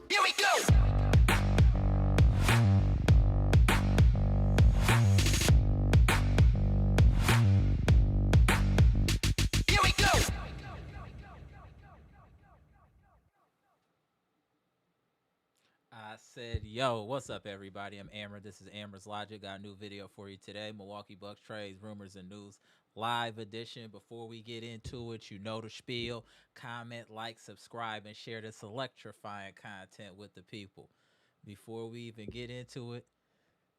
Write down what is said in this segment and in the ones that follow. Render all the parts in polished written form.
Here we go. Here we go. I said, yo, what's up, everybody? I'm Amara. This is Amara's Logic. Got a new video for you today. Milwaukee Bucks trades, rumors, and news live edition. Before we get into it, you know the spiel. Comment, like, subscribe, and share this electrifying content with the people. Before we even get into it,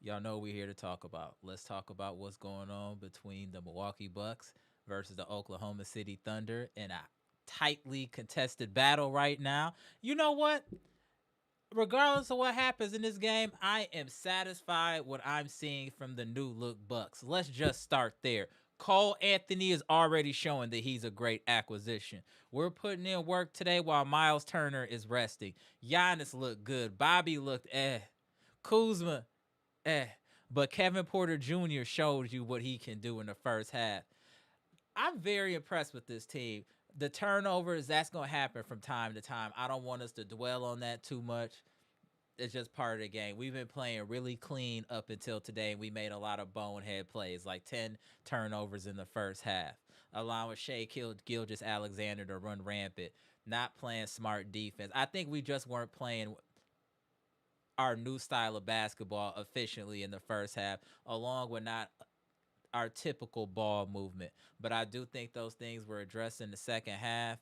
y'all know we're here to talk about. Let's talk about what's going on between the Milwaukee Bucks versus the Oklahoma City Thunder in a tightly contested battle right now. You know what? Regardless of what happens in this game, I am satisfied what I'm seeing from the new look Bucks. Let's just start there. Cole Anthony is already showing that he's a great acquisition. We're putting in work today while Miles Turner is resting. Giannis looked good. Bobby looked Kuzma, But Kevin Porter Jr. showed you what he can do in the first half. I'm very impressed with this team. The turnovers, that's going to happen from time to time. I don't want us to dwell on that too much. It's just part of the game. We've been playing really clean up until today, and we made a lot of bonehead plays, like 10 turnovers in the first half, allowing Gilgeous-Alexander to run rampant, not playing smart defense. I think we just weren't playing our new style of basketball efficiently in the first half, along with not our typical ball movement. But I do think those things were addressed in the second half.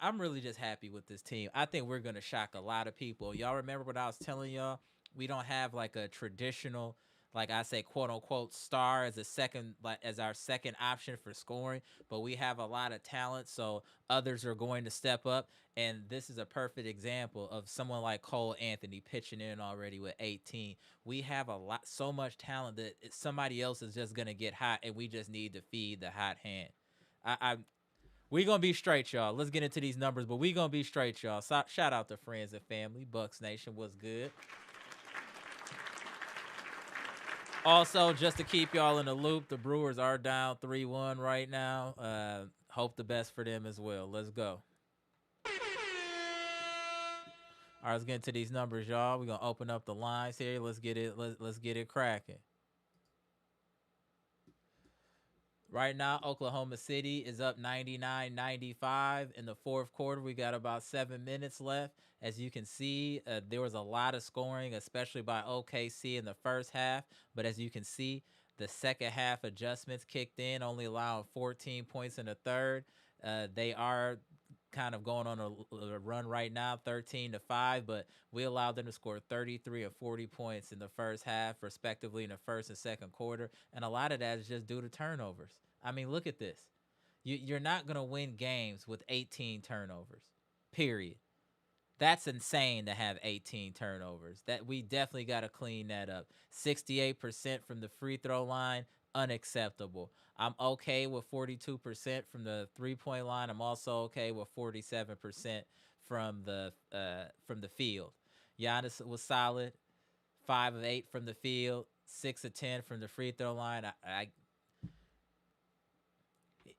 I'm really just happy with this team. I think we're going to shock a lot of people. Y'all remember what I was telling y'all? We don't have like a traditional, like I say, quote unquote, star as a second, like as our second option for scoring, but we have a lot of talent, so others are going to step up. And this is a perfect example of someone like Cole Anthony pitching in already with 18. We have a lot, so much talent that somebody else is just gonna get hot, and we just need to feed the hot hand. I we gonna be straight, y'all. Let's get into these numbers, but we gonna be straight, y'all. So, shout out to friends and family. Bucks Nation was good. Also, just to keep y'all in the loop, the Brewers are down 3-1 right now. Hope the best for them as well. Let's go. All right, let's get into these numbers, y'all. We're gonna open up the lines here. Let's get it. Let's get it cracking. Right now, Oklahoma City is up 99-95 in the fourth quarter. We got about 7 minutes left. As you can see, there was a lot of scoring, especially by OKC in the first half. But as you can see, the second half adjustments kicked in, only allowing 14 points in the third. They are kind of going on a run right now, 13-5, but we allowed them to score 33 and 40 points in the first half, respectively, in the first and second quarter. And a lot of that is just due to turnovers. I mean, look at this. You're not going to win games with 18 turnovers, period. That's insane to have 18 turnovers. That we definitely got to clean that up. 68% from the free throw line, unacceptable. I'm okay with 42% from the three-point line. I'm also okay with 47% from the field. Giannis was solid, 5 of 8 from the field, 6 of 10 from the free throw line.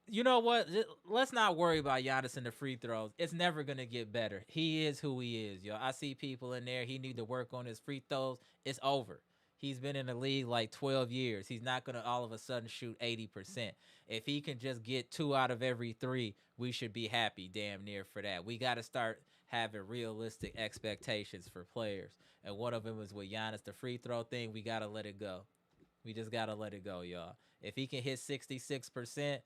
You know what? Let's not worry about Giannis and the free throws. It's never going to get better. He is who he is, yo. I see people in there. He need to work on his free throws. It's over. He's been in the league like 12 years. He's not going to all of a sudden shoot 80%. If he can just get 2 out of every 3, we should be happy damn near for that. We got to start having realistic expectations for players. And one of them is with Giannis, the free throw thing. We got to let it go. We just got to let it go, y'all. If he can hit 66%,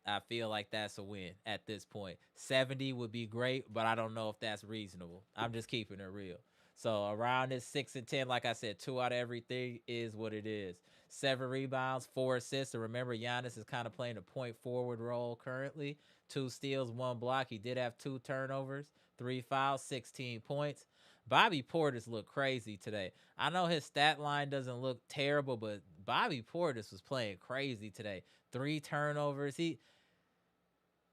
I feel like that's a win at this point. 70 would be great, but I don't know if that's reasonable. I'm just keeping it real. So around this 6 and 10, like I said, 2 out of every 3 is what it is. 7 rebounds, 4 assists. And remember, Giannis is kind of playing a point forward role currently. 2 steals, 1 block. He did have 2 turnovers, 3 fouls, 16 points. Bobby Portis looked crazy today. I know his stat line doesn't look terrible, but Bobby Portis was playing crazy today. 3 turnovers.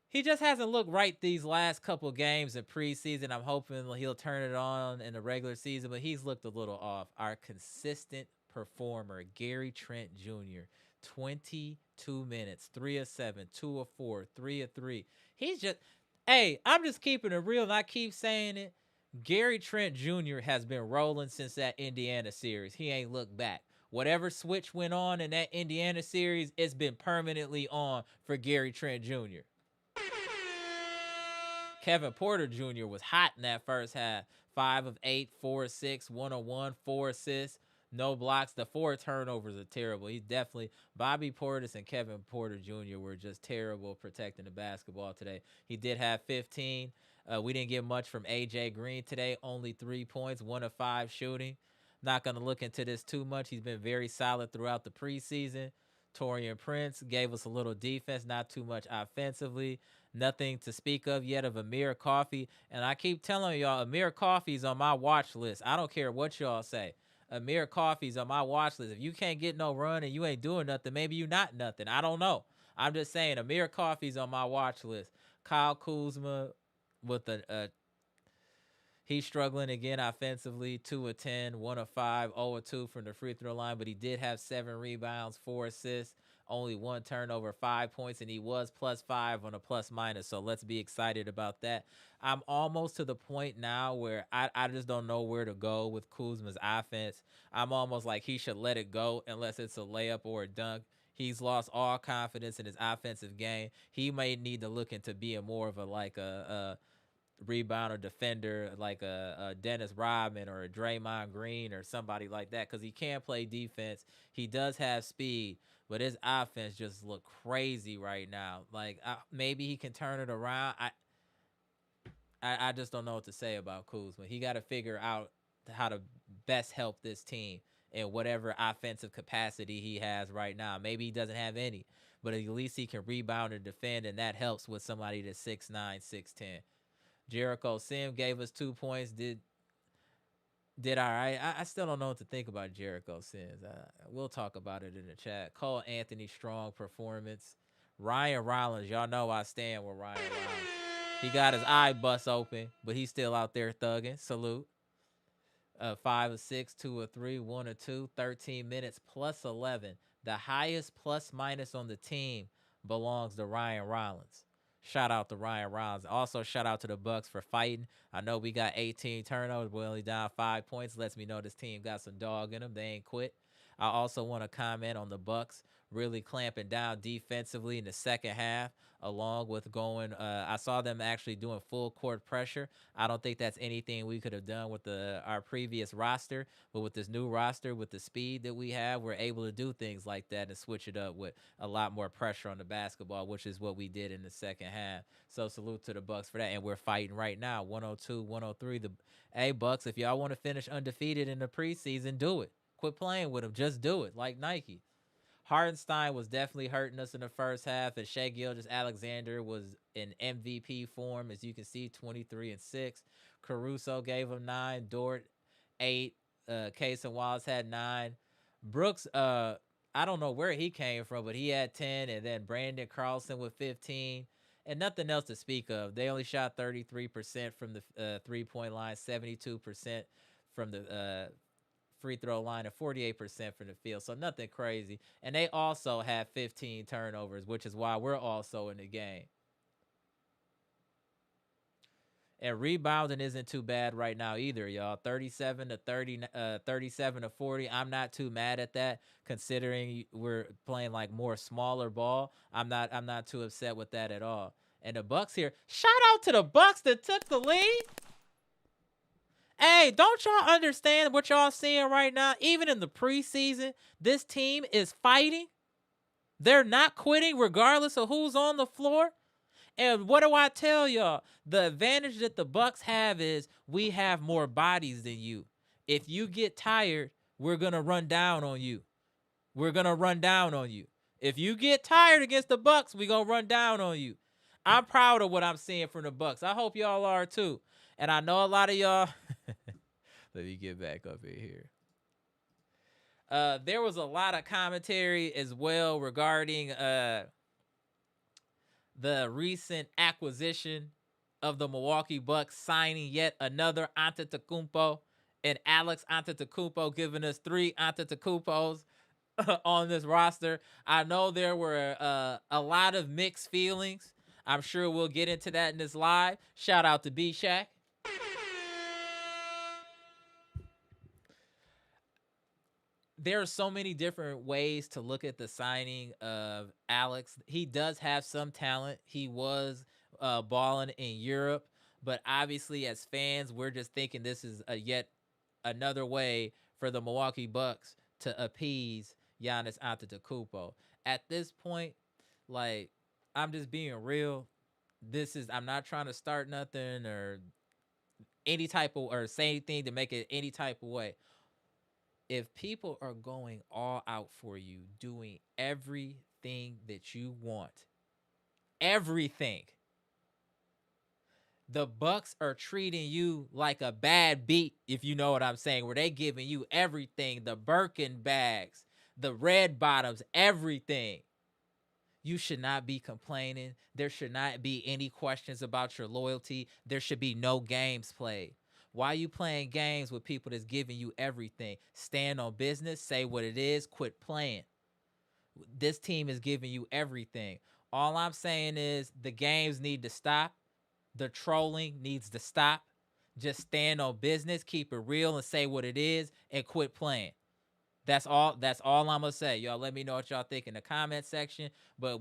He just hasn't looked right these last couple games in preseason. I'm hoping he'll turn it on in the regular season, but he's looked a little off. Our consistent performer, Gary Trent Jr., 22 minutes, 3 of 7, 2 of 4, 3 of 3. He's just, hey, I'm just keeping it real, and I keep saying it. Gary Trent Jr. has been rolling since that Indiana series. He ain't looked back. Whatever switch went on in that Indiana series, it's been permanently on for Gary Trent Jr. Kevin Porter Jr. was hot in that first half. 5 of 8, 4 of 6, 1 of 1, 4 assists, no blocks. The 4 turnovers are terrible. He's definitely Bobby Portis and Kevin Porter Jr. were just terrible protecting the basketball today. He did have 15. We didn't get much from AJ Green today. Only 3 points, 1 of 5 shooting. Not going to look into this too much. He's been very solid throughout the preseason. Taurean Prince gave us a little defense, not too much offensively. Nothing to speak of yet of Amir Coffey. And I keep telling y'all, Amir Coffey's on my watch list. I don't care what y'all say. Amir Coffey's on my watch list. If you can't get no run and you ain't doing nothing, maybe you not nothing. I don't know. I'm just saying Amir Coffey's on my watch list. Kyle Kuzma with he's struggling again offensively. 2 of 10, 1 of 5, 0 of 2 from the free throw line, but he did have 7 rebounds, 4 assists, only 1 turnover, 5 points, and he was +5 on a plus minus. So let's be excited about that. I'm almost to the point now where I just don't know where to go with Kuzma's offense. I'm almost like he should let it go unless it's a layup or a dunk. He's lost all confidence in his offensive game. He may need to look into being more of a rebounder defender like a Dennis Rodman or a Draymond Green or somebody like that, because he can play defense. He does have speed, but his offense just look crazy right now. Like maybe he can turn it around. I just don't know what to say about Kuzma. He got to figure out how to best help this team in whatever offensive capacity he has right now. Maybe he doesn't have any, but at least he can rebound and defend, and that helps with somebody that's 6'9", 6'10". Jericho Sim gave us 2 points. Did all right. I still don't know what to think about Jericho Sims. We'll talk about it in the chat. Cole Anthony, strong performance. Ryan Rollins, y'all know I stand with Ryan Rollins. He got his eye bust open, but he's still out there thugging. Salute. 5 of 6, 2 of 3, 1 of 2, 13 minutes plus 11. The highest plus minus on the team belongs to Ryan Rollins. Shout out to Ryan Rollins. Also, shout out to the Bucks for fighting. I know we got 18 turnovers, but only down 5 points. Lets me know this team got some dog in them. They ain't quit. I also want to comment on the Bucks really clamping down defensively in the second half, along with going. I saw them actually doing full court pressure. I don't think that's anything we could have done with our previous roster, but with this new roster, with the speed that we have, we're able to do things like that and switch it up with a lot more pressure on the basketball, which is what we did in the second half. So salute to the Bucks for that, and we're fighting right now, 102, 103. Hey Bucks, if y'all want to finish undefeated in the preseason, do it. Quit playing with them. Just do it, like Nike. Hartenstein was definitely hurting us in the first half, and Shai Gilgeous-Alexander was in MVP form, as you can see, 23 and 6. Caruso gave him 9, Dort 8, Case and Wallace had 9. Brooks, I don't know where he came from, but he had 10, and then Brandon Carlson with 15, and nothing else to speak of. They only shot 33% from the three-point line, 72% from the free throw line, and 48% from the field. So nothing crazy. And they also had 15 turnovers, which is why we're also in the game. And rebounding isn't too bad right now either, y'all. 37 to 30, 37 to 40. I'm not too mad at that, considering we're playing like more smaller ball. I'm not too upset with that at all. And the Bucks here, shout out to the Bucks that took the lead. Hey, don't y'all understand what y'all seeing right now? Even in the preseason, this team is fighting. They're not quitting regardless of who's on the floor. And what do I tell y'all? The advantage that the Bucks have is we have more bodies than you. If you get tired, we're going to run down on you. We're going to run down on you. If you get tired against the Bucks, we're going to run down on you. I'm proud of what I'm seeing from the Bucks. I hope y'all are too. And I know a lot of y'all. Let me get back up in here. There was a lot of commentary as well regarding the recent acquisition of the Milwaukee Bucks, signing yet another Antetokounmpo, and Alex Antetokounmpo, giving us 3 Antetokounmpos on this roster. I know there were a lot of mixed feelings. I'm sure we'll get into that in this live. Shout out to B-Shack. there are so many different ways to look at the signing of Alex. He does have some talent. He was balling in Europe, but obviously as fans, we're just thinking this is a yet another way for the Milwaukee Bucks to appease Giannis Antetokounmpo. At this point, like, I'm just being real. I'm not trying to start nothing or any type of or say anything to make it any type of way. If people are going all out for you, doing everything that you want, everything, the Bucks are treating you like a bad beat, if you know what I'm saying, where they giving you everything, the Birkin bags, the red bottoms, everything. You should not be complaining. There should not be any questions about your loyalty. There should be no games played. Why are you playing games with people that's giving you everything? Stand on business, say what it is, quit playing. This team is giving you everything. All I'm saying is the games need to stop. The trolling needs to stop. Just stand on business, keep it real, and say what it is, and quit playing. That's all I'm gonna say. Y'all let me know what y'all think in the comment section. But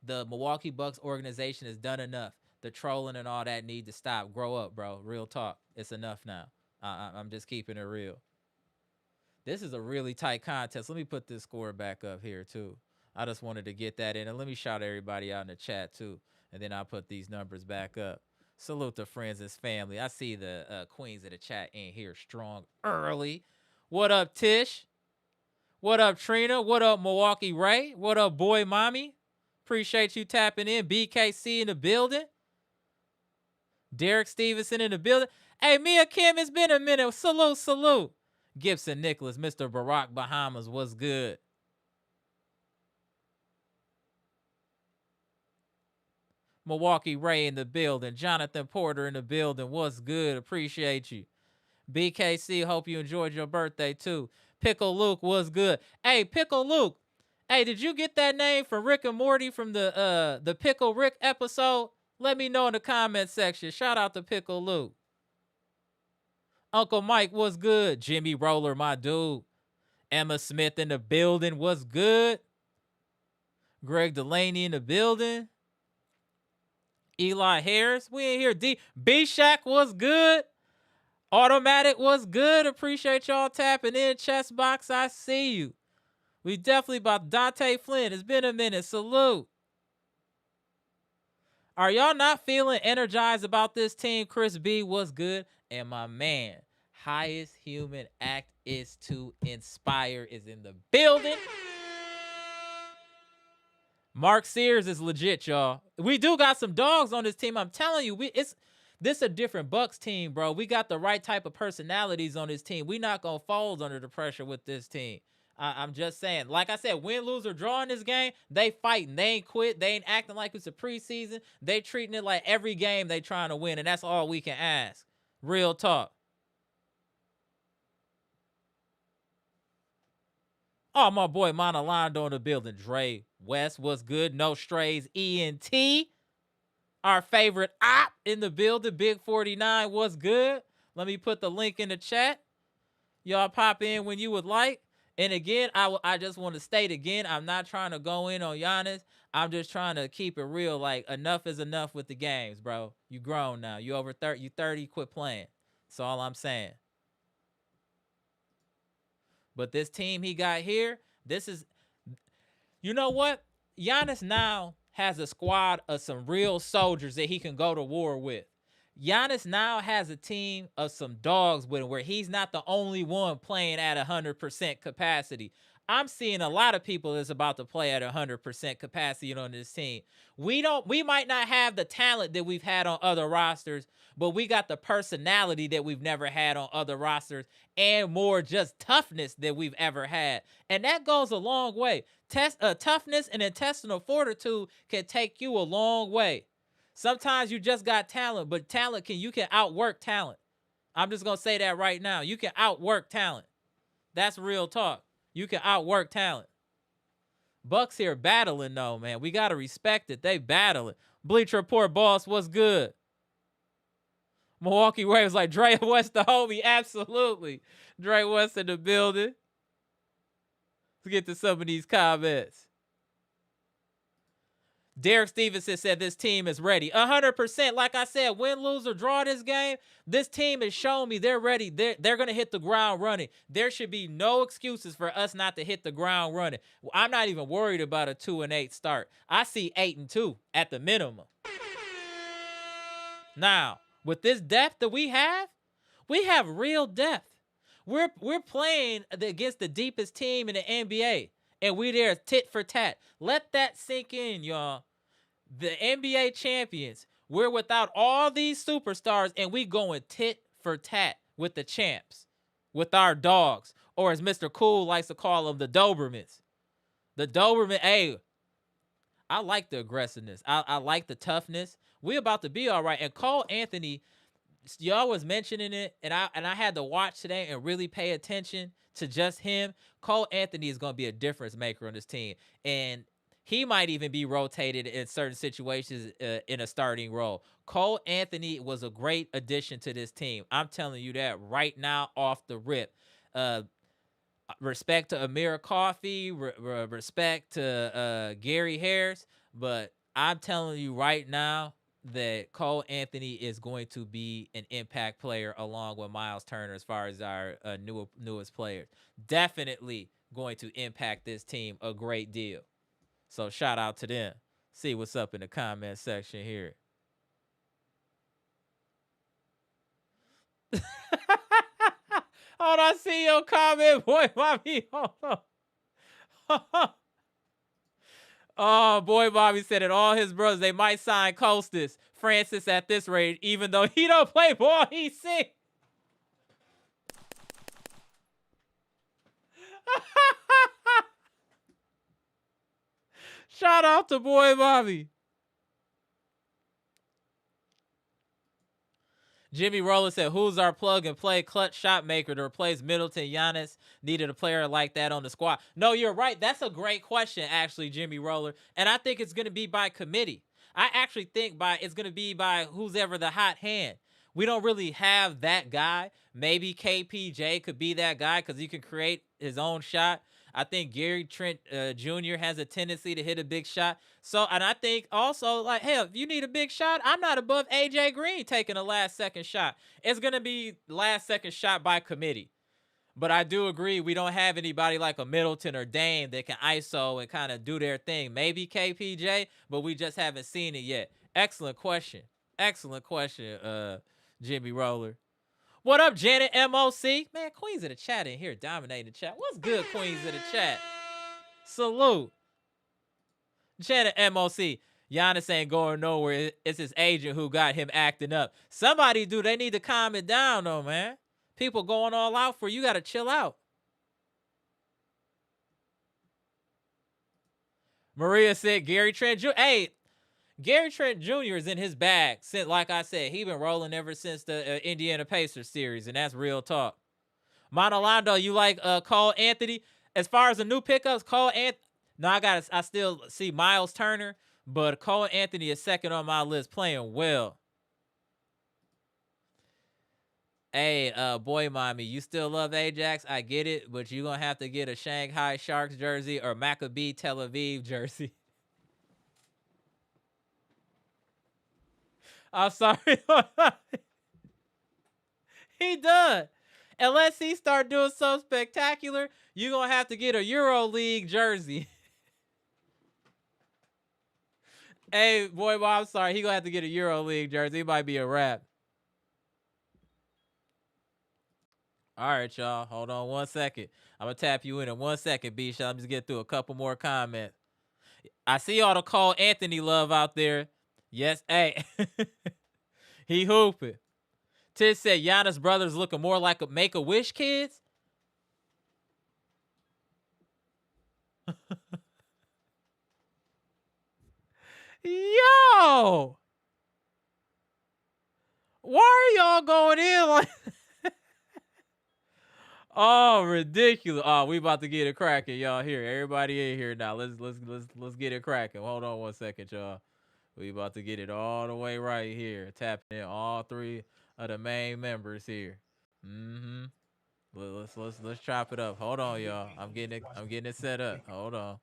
the Milwaukee Bucks organization has done enough. The trolling and all that need to stop. Grow up, bro. Real talk. It's enough now. I'm just keeping it real. This is a really tight contest. Let me put this score back up here too. I just wanted to get that in. And let me shout everybody out in the chat too. And then I'll put these numbers back up. Salute to friends and family. I see the queens of the chat in here strong early. What up, Tish? What up, Trina? What up, Milwaukee Ray? What up, boy mommy? Appreciate you tapping in. BKC in the building. Derek Stevenson in the building. Hey, Mia Kim, it's been a minute. Salute, salute. Gibson Nicholas, Mr. Barack Bahamas, what's good? Milwaukee Ray in the building. Jonathan Porter in the building. What's good? Appreciate you. BKC, hope you enjoyed your birthday too. Pickle Luke was good. Hey, Pickle Luke. Hey, did you get that name from Rick and Morty from the Pickle Rick episode? Let me know in the comment section. Shout out to Pickle Luke. Uncle Mike was good. Jimmy Roller, my dude. Emma Smith in the building was good. Greg Delaney in the building. Eli Harris, we ain't here. B-Shack was good. Automatic was good. Appreciate y'all tapping in. Chess box, I see you. We definitely about Dante Flynn. It's been a minute. Salute. Are y'all not feeling energized about this team? Chris B was good. And my man, highest human act is to inspire is in the building. Mark Sears is legit, y'all. We do got some dogs on this team. I'm telling you, this a different Bucks team, bro. We got the right type of personalities on this team. We not going to fold under the pressure with this team. I'm just saying. Like I said, win, lose, or draw in this game, they fighting. They ain't quit. They ain't acting like it's a preseason. They treating it like every game they trying to win, and that's all we can ask. Real talk. Oh, my boy Monalando in the building. Dre West was good. No strays. ENT. Our favorite op in the building, Big 49, was good. Let me put the link in the chat. Y'all pop in when you would like. And again, I just want to state again, I'm not trying to go in on Giannis. I'm just trying to keep it real. Like, enough is enough with the games, bro. You grown now. You over 30. You 30, quit playing. That's all I'm saying. But this team he got here, this is, you know what? Giannis now has a squad of some real soldiers that he can go to war with. Giannis now has a team of some dogs with him where he's not the only one playing at 100% capacity. I'm seeing a lot of people that's about to play at 100% capacity on this team. We might not have the talent that we've had on other rosters, but we got the personality that we've never had on other rosters and more just toughness that we've ever had. And that goes a long way. Toughness and intestinal fortitude can take you a long way. Sometimes you just got talent, but you can outwork talent. I'm just going to say that right now. You can outwork talent. That's real talk. You can outwork talent. Bucks here battling though, man. We got to respect it. They battling. Bleacher Report boss, what's good? Milwaukee Ray was like, Dre West the homie. Absolutely. Dre West in the building. Let's get to some of these comments. Derek Stevenson said this team is ready. 100%. Like I said, win, lose, or draw this game, this team has shown me they're ready. They're going to hit the ground running. There should be no excuses for us not to hit the ground running. I'm not even worried about a 2-8 start. I see 8-2 at the minimum. Now, with this depth that we have real depth. We're playing against the deepest team in the NBA, and we there tit for tat. Let that sink in, y'all. The NBA champions, we're without all these superstars, and we going tit for tat with the champs, with our dogs, or as Mr. Cool likes to call them, the Dobermans. The Doberman, hey, I like the aggressiveness. I like the toughness. We about to be all right. And Cole Anthony, y'all was mentioning it, and I had to watch today and really pay attention to just him. Cole Anthony is going to be a difference maker on this team, and he might even be rotated in certain situations in a starting role. Cole Anthony was a great addition to this team. I'm telling you that right now off the rip. Respect to Amara Coffee, respect to Gary Harris, but I'm telling you right now that Cole Anthony is going to be an impact player along with Miles Turner as far as our newest players. Definitely going to impact this team a great deal. So shout out to them. See what's up in the comment section here. Hold on, see your comment, boy, mommy. Hold on. Oh, boy, Bobby said it. All his brothers, they might sign Costas Francis at this rate, even though he don't play ball, he's sick. Shout out to boy Bobby. Jimmy Roller said, who's our plug and play clutch shot maker to replace Middleton? Giannis needed a player like that on the squad. No, you're right. That's a great question, actually, Jimmy Roller. And I think it's going to be by committee. I actually think it's going to be by who's ever the hot hand. We don't really have that guy. Maybe KPJ could be that guy because he can create his own shot. I think Gary Trent Jr. has a tendency to hit a big shot. So, and I think also, like, hell, if you need a big shot, I'm not above AJ Green taking a last-second shot. It's going to be last-second shot by committee. But I do agree we don't have anybody like a Middleton or Dame that can ISO and kind of do their thing. Maybe KPJ, but we just haven't seen it yet. Excellent question. Excellent question, Jimmy Roller. What up, Janet MOC? Man, Queens of the chat in here dominating the chat. What's good, Queens of the chat? Salute. Janet MOC. Giannis ain't going nowhere. It's his agent who got him acting up. Somebody they need to calm it down, though, man. People going all out for you. Got to chill out. Maria said Gary Trent Jr. Hey, Gary Trent Jr. is in his bag since, like I said, he been rolling ever since the Indiana Pacers series, and that's real talk. Monolando, you like Cole Anthony? As far as the new pickups, Cole Anthony. No, I still see Miles Turner, but Cole Anthony is second on my list, playing well. Hey, boy, mommy, you still love Ajax? I get it, but you're going to have to get a Shanghai Sharks jersey or Maccabi Tel Aviv jersey. I'm sorry. He does. Unless he start doing something spectacular, you're going to have to get a Euro League jersey. Hey, boy, I'm sorry. He going to have to get a Euro League jersey. It might be a wrap. All right, y'all. Hold on 1 second. I'm going to tap you in 1 second, B-Shot. I'm just get through a couple more comments. I see all the Cole Anthony love out there. Yes, hey. He hooping. Ted said Giannis brothers looking more like a Make-A-Wish kids. Yo! Why are y'all going in like Oh, ridiculous. Oh, we about to get it cracking, y'all. Here, everybody in here now. Let's get it cracking. Hold on 1 second, y'all. We about to get it all the way right here. Tapping in all three of the main members here. Mm-hmm. Let's chop it up. Hold on, y'all. I'm getting it set up. Hold on.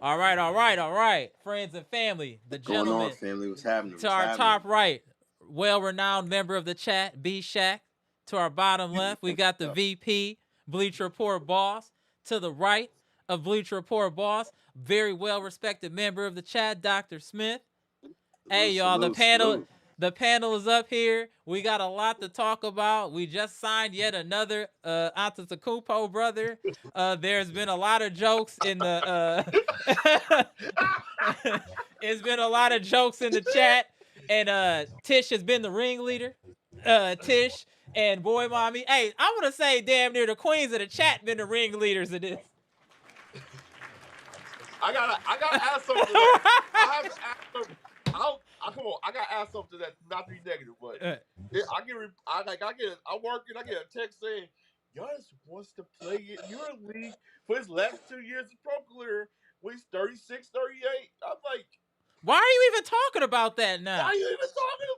All right. Friends and family, the Going on, gentleman family? What's happening? to What's our happening? top right, well-renowned member of the chat, B Shack. To our bottom left, we got the VP, Bleacher Report boss. To the right of Bleacher Report boss, very well-respected member of the chat, Dr. Smith. Hey, y'all, Salute. the panel is up here. We got a lot to talk about. We just signed yet another Antetokounmpo brother. There's been a lot of jokes in the it's been a lot of jokes in the chat, and Tish has been the ringleader. Tish and Boy Mommy. Hey, I want to say damn near the queens of the chat been the ringleaders of this. I gotta add something to that. I have to add something. Come on. I gotta add something to that. Not to be negative, but I'm working. I get a text saying Giannis wants to play in EuroLeague for his last 2 years of pro career when he's 36, 38. I'm like, why are you even talking about that now? why are you even talking?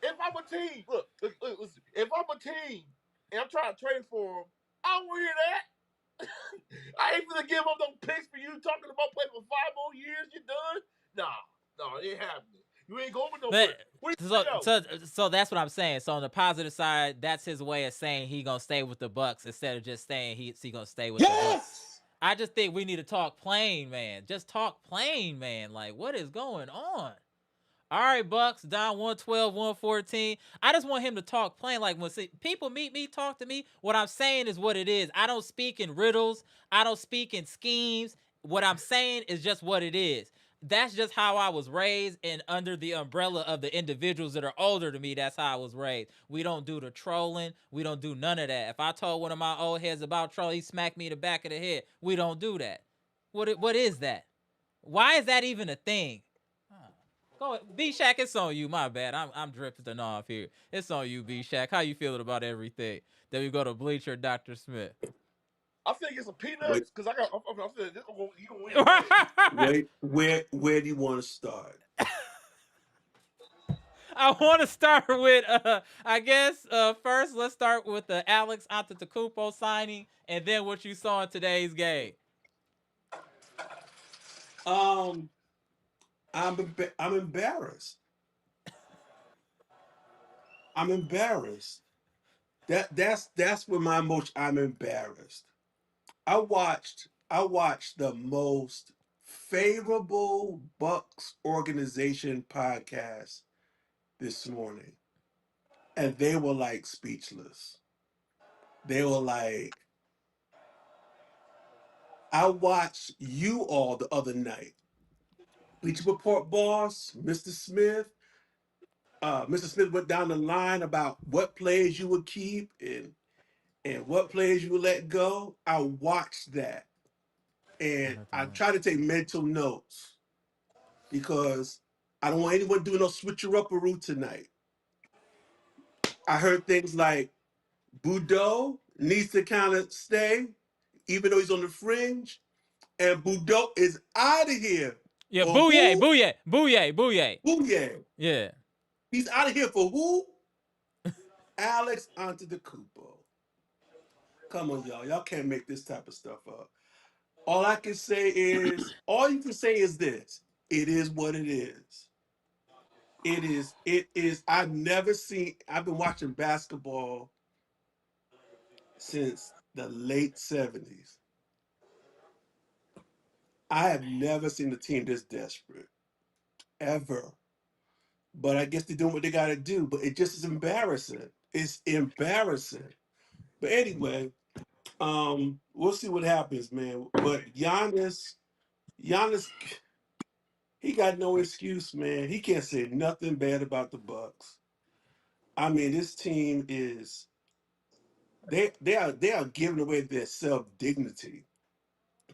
If I'm a team, look, listen, if I'm a team and I'm trying to trade for him, I don't want to hear that. I ain't gonna give up no picks for you talking about playing for 5 more years. You done? No, it ain't happening. You ain't going nowhere. So that's what I'm saying. So on the positive side, that's his way of saying he gonna stay with the Bucks instead of just saying he gonna stay with the Bucks. I just think we need to talk plain, man. Just talk plain, man. Like, what is going on? All right, Bucks down 112, 114. I just want him to talk plain. Like, when people meet me, talk to me, what I'm saying is what it is. I don't speak in riddles. I don't speak in schemes. What I'm saying is just what it is. That's just how I was raised, and under the umbrella of the individuals that are older to me, that's how I was raised. We don't do the trolling. We don't do none of that. If I told one of my old heads about trolling, he smacked me in the back of the head. We don't do that. What is that? Why is that even a thing? Go ahead. B Shack, it's on you. My bad. I'm drifting off here. It's on you, B Shack. How you feeling about everything? Then we go to Bleacher, Dr. Smith. I think it's some peanuts because I'm saying you gonna win. Where do you want to start? I want to start with I guess first let's start with the Alex Antetokounmpo signing, and then what you saw in today's game. I'm embarrassed. I'm embarrassed. That's where my emotion. I'm embarrassed. I watched the most favorable Bucks organization podcast this morning, and they were like speechless. They were like, I watched you all the other night. Bleacher Report boss, Mr. Smith. Mr. Smith went down the line about what players you would keep and what players you would let go. I watched that and I try to take mental notes because I don't want anyone doing no switcheroo tonight. I heard things like Boudreaux needs to kind of stay, even though he's on the fringe, and Boudreaux is out of here. Yeah, For booyah, who? booyah, booyah, booyah. Booyah. Yeah. He's out of here for who? Alex Antetokounmpo. Come on, y'all. Y'all can't make this type of stuff up. All you can say is this. It is what it is. It is. I've been watching basketball since the late 70s. I have never seen a team this desperate, ever. But I guess they're doing what they got to do. But it just is embarrassing. It's embarrassing. But anyway, we'll see what happens, man. But Giannis, he got no excuse, man. He can't say nothing bad about the Bucks. I mean, this team is they are giving away their self dignity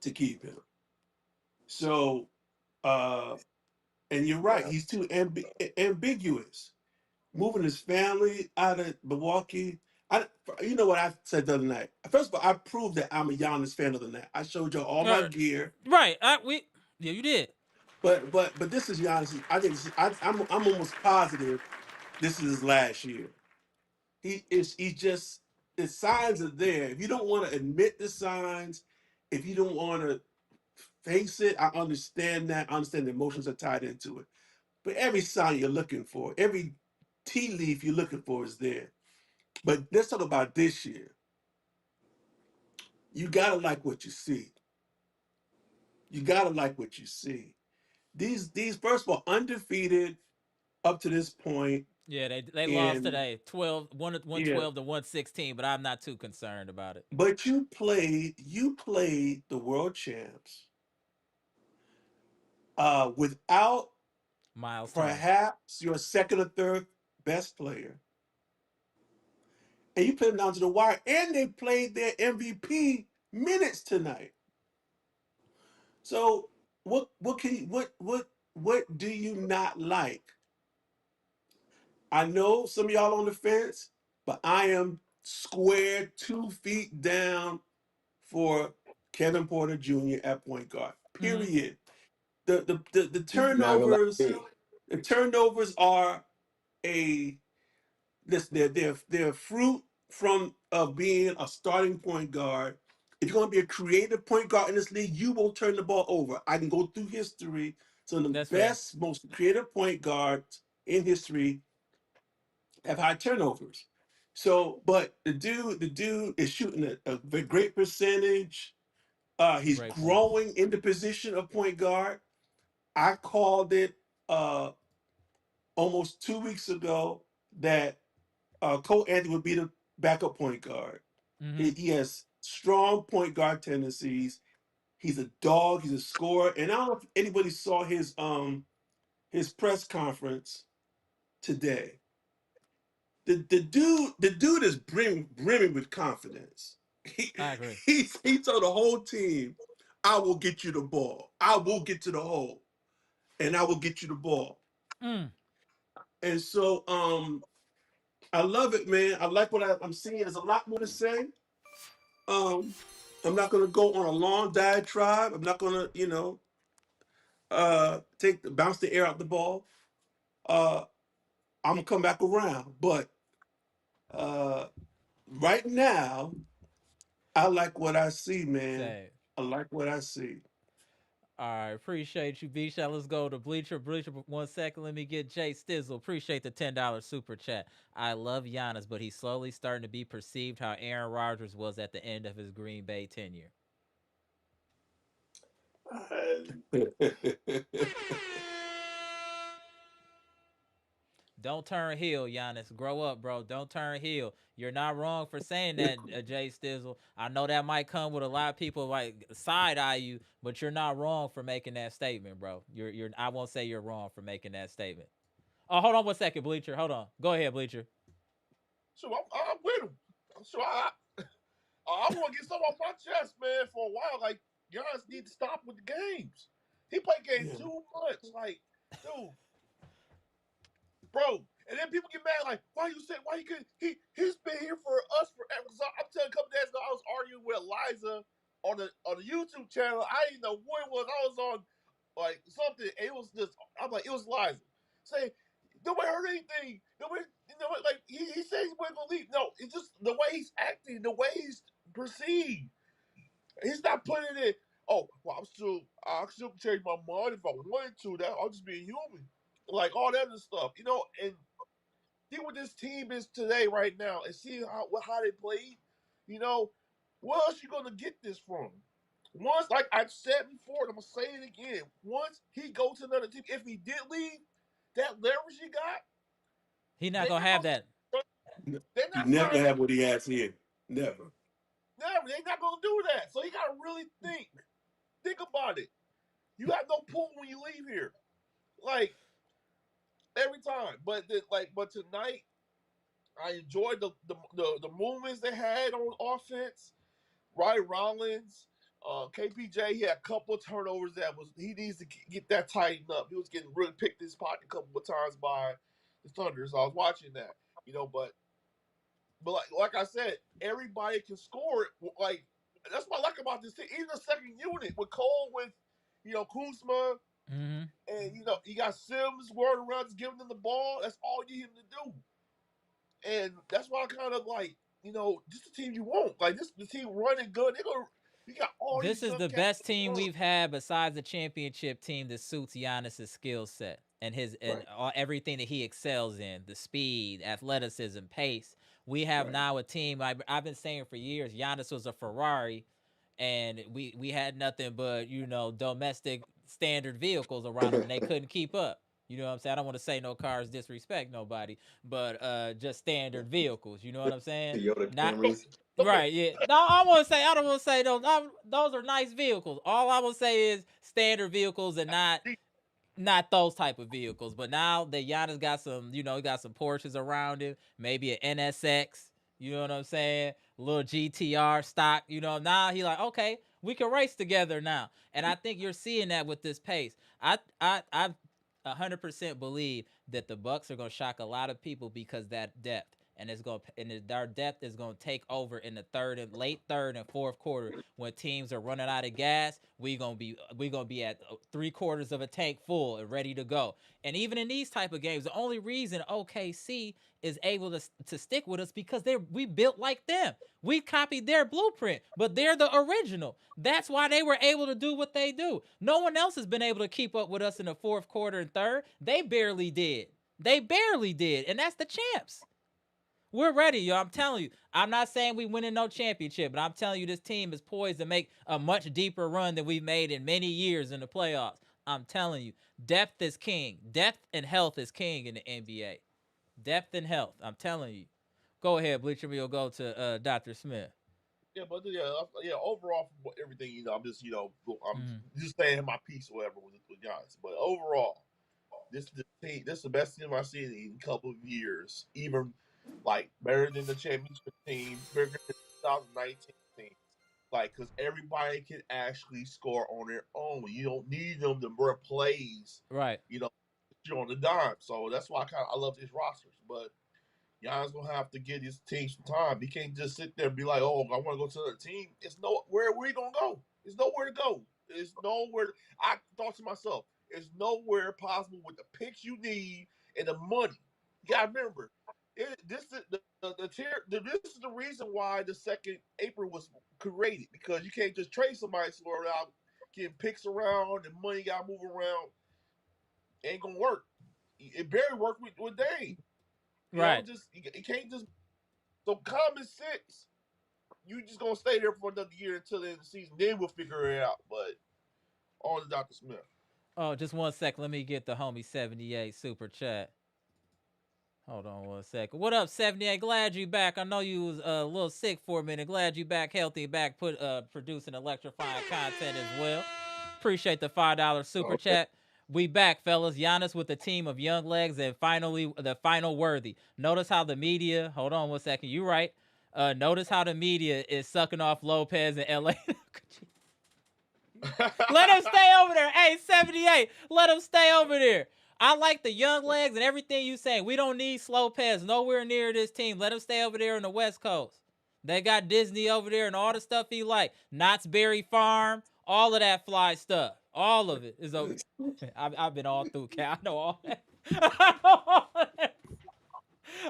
to keep him. So, uh, and you're right, he's too ambiguous. Moving his family out of Milwaukee. You know what I said the other night? First of all, I proved that I'm a Giannis fan of the night. I showed you all my gear. Right. Yeah, you did. But this is Giannis. I think I'm almost positive this is his last year. He's just the signs are there. If you don't want to admit the signs, if you don't want to face it, I understand that. I understand the emotions are tied into it. But every sign you're looking for, every tea leaf you're looking for is there. But let's talk about this year. You gotta like what you see. You gotta like what you see. These first of all undefeated up to this point, Yeah, they lost and today, 112 yeah. to 116, but I'm not too concerned about it. But you played the world champs without Miles Turner. perhaps your second or third best player, and you played them down to the wire, and they played their MVP minutes tonight. So what can you, what do you not like? I know some of y'all on the fence, but I am square 2 feet down for Kevin Porter Jr. at point guard. Hmm. Period. The You're not gonna like turnovers, me. the turnovers are a this they're fruit from of being a starting point guard. If you're going to be a creative point guard in this league, you will turn the ball over. I can go through history. Some of the That's fair. best, most creative point guards in history have high turnovers. So, but the dude is shooting a very great percentage. He's Great point. growing in the position of point guard. I called it almost 2 weeks ago that Cole Anthony would be the backup point guard. Hmm. He has strong point guard tendencies. He's a dog. He's a scorer. And I don't know if anybody saw his press conference today. The dude is brimming with confidence. He, I agree. he told the whole team, "I will get you the ball. I will get to the hole, and I will get you the ball." Mm, And so I love it, man. I like what I'm seeing. There's a lot more to say. Um, I'm not gonna go on a long diatribe. I'm not gonna, bounce the air out the ball. Uh, I'm gonna come back around, but uh, right now, I like what I see, man. say. I like what I see. All right, appreciate you, B Shot. Let's go to Bleacher. 1 second. Let me get Jay Stizzle. Appreciate the $10 super chat. I love Giannis, but he's slowly starting to be perceived how Aaron Rodgers was at the end of his Green Bay tenure. Don't turn heel, Giannis. Grow up, bro. Don't turn heel. You're not wrong for saying that, Jay Stizzle. I know that might come with a lot of people like side eye you, but you're not wrong for making that statement, bro. You're. I won't say you're wrong for making that statement. Oh, hold on 1 second, Bleacher. Hold on. Go ahead, Bleacher. So I'm with him. So I want to get something off my chest, man, for a while. Like, Giannis need to stop with the games. He played games Yeah. too much. Like, dude, bro. And then people get mad, like, why you could he's been here for us forever. So I'm telling you, a couple days ago, I was arguing with Eliza on the YouTube channel. I didn't know what it was. I was on like something. It was just I'm like, it was Eliza. Saying nobody heard anything. Nobody, like he said he wasn't gonna leave. No, it's just the way he's acting, the way he's perceived. He's not putting it. Oh, well, I still change my mind if I wanted to. That I'll just be human, like all that other stuff, And see what this team is today, right now, and see how they played. You know, where else you gonna get this from? Once, like I've said before, and I'm gonna say it again. Once he goes to another team, if he did leave, that leverage he got, He not they're gonna not have gonna. that. They're You not never signing. have what he has here. Never. Never. They're not gonna do that. So you gotta really think. Think about it. You have no pull when you leave here. Like every time. But tonight I enjoyed the movements they had on offense. Ray Rollins, KPJ, he had a couple of turnovers he needs to get that tightened up. He was getting really picked his pocket a couple of times by the Thunder. So I was watching that, but like I said, everybody can score it. Like that's what I like about this team. Even the second unit with Cole, with Kuzma, Hmm. and you got Sims whirling around, just giving them the ball. That's all you need him to do, and that's why I kind of like. just the team you want. Like this, the team running good. You got all This these is young the cats. best team we've had besides the championship team that suits Giannis' skill set and everything that he excels in: the speed, athleticism, pace. We have now a team. I've been saying for years, Giannis was a Ferrari, and we had nothing but domestic standard vehicles around them, and they couldn't keep up. You know what I'm saying? I don't want to say no cars disrespect nobody, but just standard vehicles. You know what I'm saying? Toyota Not Camrys. right, yeah. No, I want to say I don't want to say those. Those are nice vehicles. All I will say is standard vehicles and not those type of vehicles. But now that Giannis got some, he got some Porsches around him, maybe an NSX. You know what I'm saying? A little GTR stock. Now he like, okay, we can race together now. And I think you're seeing that with this pace. I 100% believe that the Bucks are gonna shock a lot of people because that depth. Our depth is gonna take over in the late third and fourth quarter when teams are running out of gas. We gonna be at 3/4 of a tank full and ready to go. And even in these type of games, the only reason OKC is able to stick with us because we built like them. We copied their blueprint, but they're the original. That's why they were able to do what they do. No one else has been able to keep up with us in the fourth quarter and third. They barely did. And that's the champs. We're ready, yo. I'm telling you. I'm not saying we winning no championship, but I'm telling you this team is poised to make a much deeper run than we've made in many years in the playoffs. I'm telling you. Depth is king. Depth and health is king in the NBA. Depth and health. I'm telling you. Go ahead, Bleacher. We'll go to Dr. Smith. Yeah, but overall, for everything, I'm just, just saying my piece or whatever with Giannis. But overall, this is the best team I've seen in a couple of years. Even like better than the championship team, better than the 2019 team. Like, because everybody can actually score on their own. You don't need them to run plays. Right. You're on the dime. So that's why I love these rosters. But Giannis gonna have to get his team some time. He can't just sit there and be like, "Oh, I want to go to another team." It's where you gonna go? It's nowhere to go. It's nowhere. I thought to myself, it's nowhere possible with the picks you need and the money. You gotta remember, this is this is the reason why the second April was created, because you can't just trade somebody without getting picks around and money got to move around. Ain't gonna work. It barely worked with Dame. Right. You can't just. So common sense, you just gonna stay there for another year until the end of the season. Then we'll figure it out. But on to Dr. Smith. Oh, just 1 second. Let me get the homie 78 super chat. Hold on 1 second. What up, 78? Glad you back. I know you was a little sick for a minute. Glad you back healthy, back producing electrifying content as well. Appreciate the $5 super chat. We back, fellas. Giannis with a team of young legs and finally the final worthy. Notice how the media, hold on 1 second, you right. Notice how the media is sucking off Lopez in LA. Let him stay over there. Hey, 78, let him stay over there. I like the young legs and everything you saying. We don't need Lopez nowhere near this team. Let him stay over there on the West Coast. They got Disney over there and all the stuff he like. Knott's Berry Farm, all of that fly stuff. All of it is over. I've been all through, Cal. I know all that.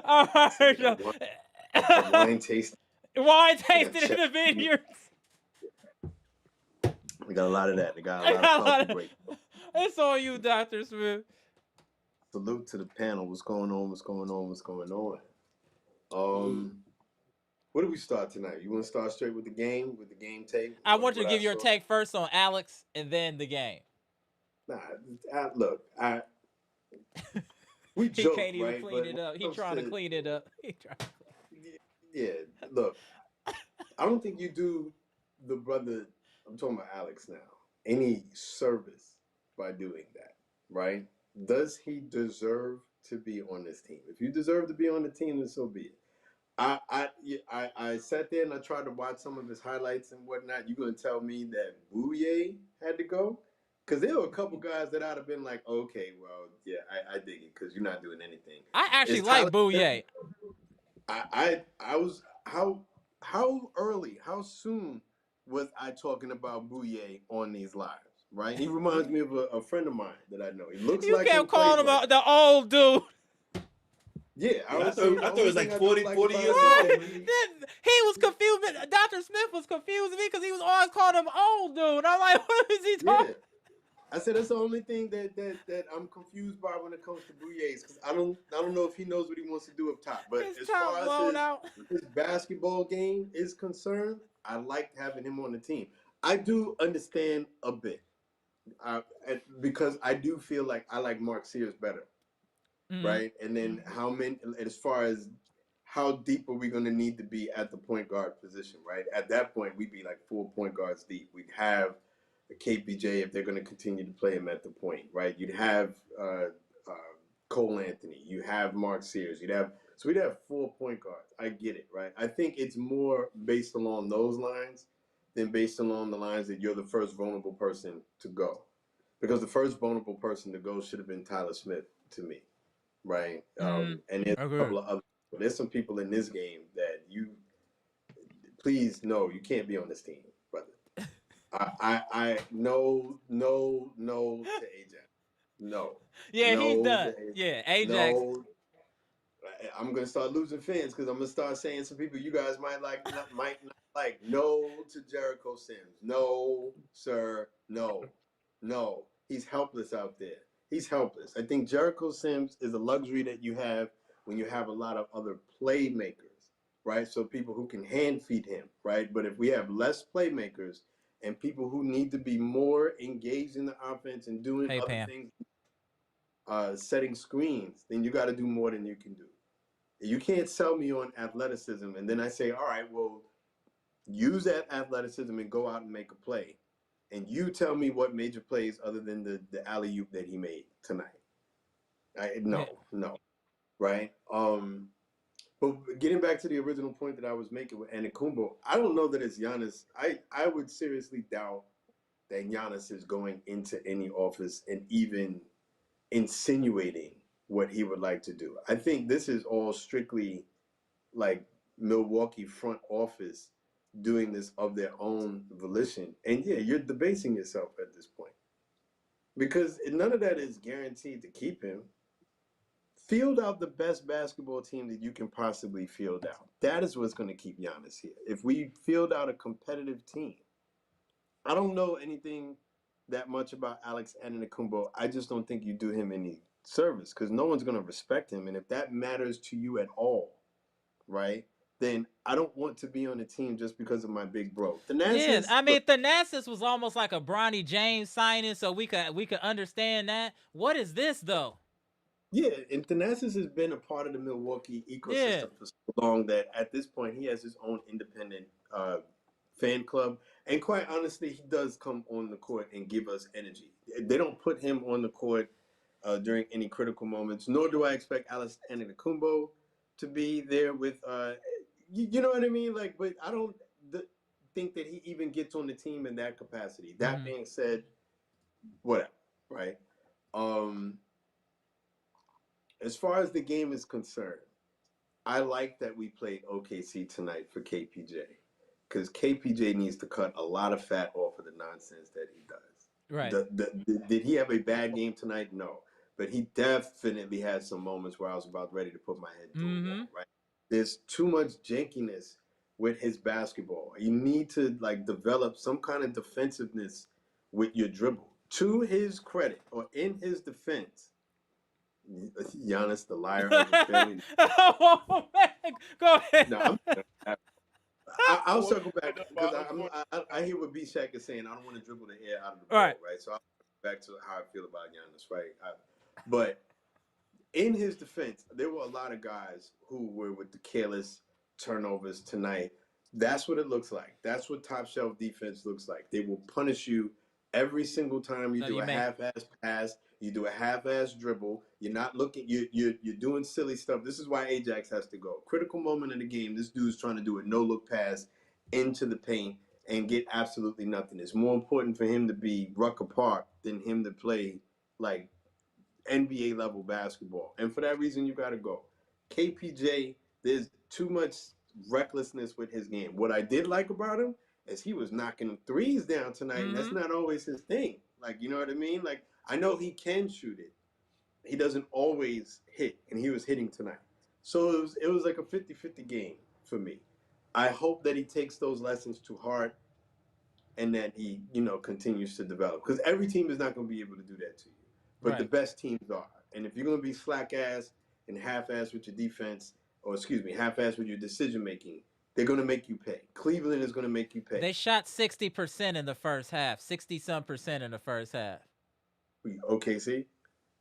All right. Wine tasting. Wine tasting in the vineyards. We got a lot of that. They got a lot of coffee break. It's on you, Dr. Smith. Salute to the panel. What's going on? Where do we start tonight? You want to start straight with the game tape? I want you to give your take first on Alex and then the game. Nah, look, we he joke, can't even right? clean it up. He's trying to clean it up. Yeah, look, I don't think you do the brother, I'm talking about Alex now, any service by doing that, right? Does he deserve to be on this team? If you deserve to be on the team, then so be it. I sat there and I tried to watch some of his highlights and whatnot. You gonna tell me that Bouye had to go? Because there were a couple guys that I'd have been like, okay, well, yeah, I dig it because you're not doing anything. I actually like Bouye. I was how early, how soon was I talking about Bouye on these lives? Right, he reminds me of a friend of mine that I know. He looks like you kept calling him the old dude. Yeah, I Yeah, would say I the thought it only was thing like I don't 40, like 40 about years him is old, that man. He was confused. Dr. Smith was confusing me because he was always calling him old dude. I'm like, what is he talking? yeah. I said that's the only thing that I'm confused by when it comes to Bouye's because I don't know if he knows what he wants to do up top. But His as top far as blown out. his basketball game is concerned, I like having him on the team. I do understand a bit because I do feel like I like Mark Sears better, Mm-hmm. right? And then how many as far as how deep are we going to need to be at the point guard position, right? At that point, we'd be like 4 point guards deep. We'd have KPJ if they're going to continue to play him at the point, right? You'd have Cole Anthony. You have Mark Sears. We'd have 4 point guards. I get it, right? I think it's more based along those lines than based along the lines that you're the first vulnerable person to go, because the first vulnerable person to go should have been Tyler Smith to me, right? And there's a Okay. couple of other. There's some people in this game that you please no, you can't be on this team, brother. No to Ajax. No, Yeah, he's no done. to Yeah, Ajax. no. I'm gonna start losing fans because I'm gonna start saying some people you guys might not like. No to Jericho Sims. No, sir. No, no. He's helpless out there. He's helpless. I think Jericho Sims is a luxury that you have when you have a lot of other playmakers, right? So people who can hand feed him, right? But if we have less playmakers and people who need to be more engaged in the offense and doing Hey other Pam. things, setting screens, then you got to do more than you can do. You can't sell me on athleticism and then I say, all right, well, use that athleticism and go out and make a play. And you tell me what major plays other than the alley oop that he made tonight. Yeah. No, right? But getting back to the original point that I was making with Antetokounmpo, I don't know that it's Giannis. I would seriously doubt that Giannis is going into any office and even insinuating what he would like to do. I think this is all strictly like Milwaukee front office doing this of their own volition. And yeah, you're debasing yourself at this point because none of that is guaranteed to keep him. Field out the best basketball team that you can possibly field out. That is what's going to keep Giannis here. If we field out a competitive team, I don't know anything that much about Alex Antetokounmpo. I just don't think you do him any service because no one's going to respect him. And if that matters to you at all, right, then I don't want to be on the team just because of my big bro. Yeah, Thanasis, I look, mean, Thanasis was almost like a Bronny James signing, so we could understand that. What is this though? yeah, and Thanasis has been a part of the Milwaukee Yeah, ecosystem for so long that at this point he has his own independent fan club. And quite honestly, he does come on the court and give us energy. They don't put him on the court during any critical moments, nor do I expect Alex Antetokounmpo to be there with, you know what I mean? Like, but I don't think that he even gets on the team in that capacity. That being said, whatever, right? Um, as far as the game is concerned, I like that we played OKC tonight for KPJ because KPJ needs to cut a lot of fat off of the nonsense that he does. right. Did he have a bad game tonight? No, but he definitely had some moments where I was about ready to put my head through a wall. Right? There's too much jankiness with his basketball. You need to like develop some kind of defensiveness with your dribble. To his credit, or in his defense, Giannis, the liar of the family. Oh, man. Go ahead. No, I'll circle back because Unfortunately, I hear what B Shaq is saying. I don't want to dribble the air out of the All ball, right. right? So I'll back to how I feel about Giannis, right? But in his defense, there were a lot of guys who were with the careless turnovers tonight. That's what it looks like. That's what top shelf defense looks like. They will punish you every single time you No, do you a make half-ass pass, you do a half-ass dribble. You're not looking. You're doing silly stuff. This is why Ajax has to go. Critical moment in the game. This dude's trying to do a no-look pass into the paint and get absolutely nothing. It's more important for him to be Rucker Park than him to play like NBA level basketball. And for that reason, you got to go. KPJ, there's too much recklessness with his game. What I did like about him is he was knocking threes down tonight, and that's not always his thing. Like, you know what I mean? Like, I know he can shoot it. He doesn't always hit, and he was hitting tonight. So it was like a 50-50 game for me. I hope that he takes those lessons to heart and that he, continues to develop. Because every team is not going to be able to do that to you. But the Right. best teams are. And if you're going to be slack ass and half ass with your defense, or excuse me, half ass with your decision making, they're going to make you pay. Cleveland is going to make you pay. They shot 60% in the first half, 60 some percent in the first half. OKC?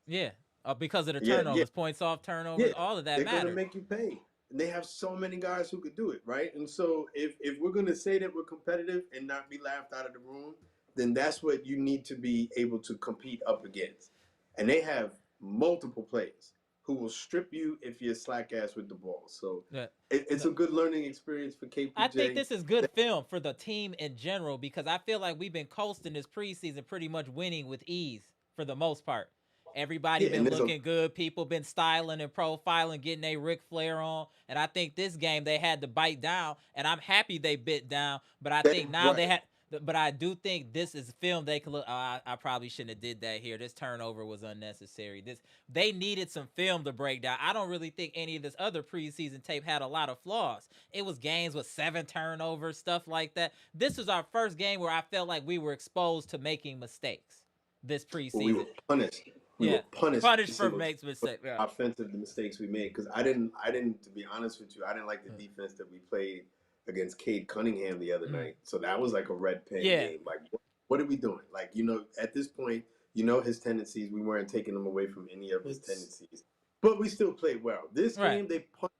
Yeah, because of the Yeah, yeah. turnovers, points off turnovers, Yeah, all of that they're gonna mattered. make you pay. And they have so many guys who could do it, right? And so if we're gonna say that we're competitive and not be laughed out of the room, then that's what you need to be able to compete up against. And they have multiple players who will strip you if you're slack ass with the ball. So Yeah. it's No, a good learning experience for I think KPJ. this is good film for the team in general because I feel like we've been coasting this preseason, pretty much winning with ease for the most part. Everybody Yeah, and been there's a looking good. People been styling and profiling, getting a Ric Flair on. And I think this game they had to bite down, and I'm happy they bit down. But I think now they right. had. But I do think this is film they could look. Oh, I probably shouldn't have did that here. This turnover was unnecessary. This they needed some film to break down. I don't really think any of this other preseason tape had a lot of flaws. It was games with 7 turnovers, stuff like that. This was our first game where I felt like we were exposed to making mistakes this Well, we preseason. were punished. We were Yeah, punished punished for for some of makes the mistake. Yeah. offensive mistakes we made because I didn't, to be honest with you, I didn't like the defense that we played against Cade Cunningham the other Mm. night. So that was like a red pen Yeah. game. Like, what are we doing? Like, at this point, his tendencies. We weren't taking them away from any of his It's tendencies, but we still played well. This Right. game, they punished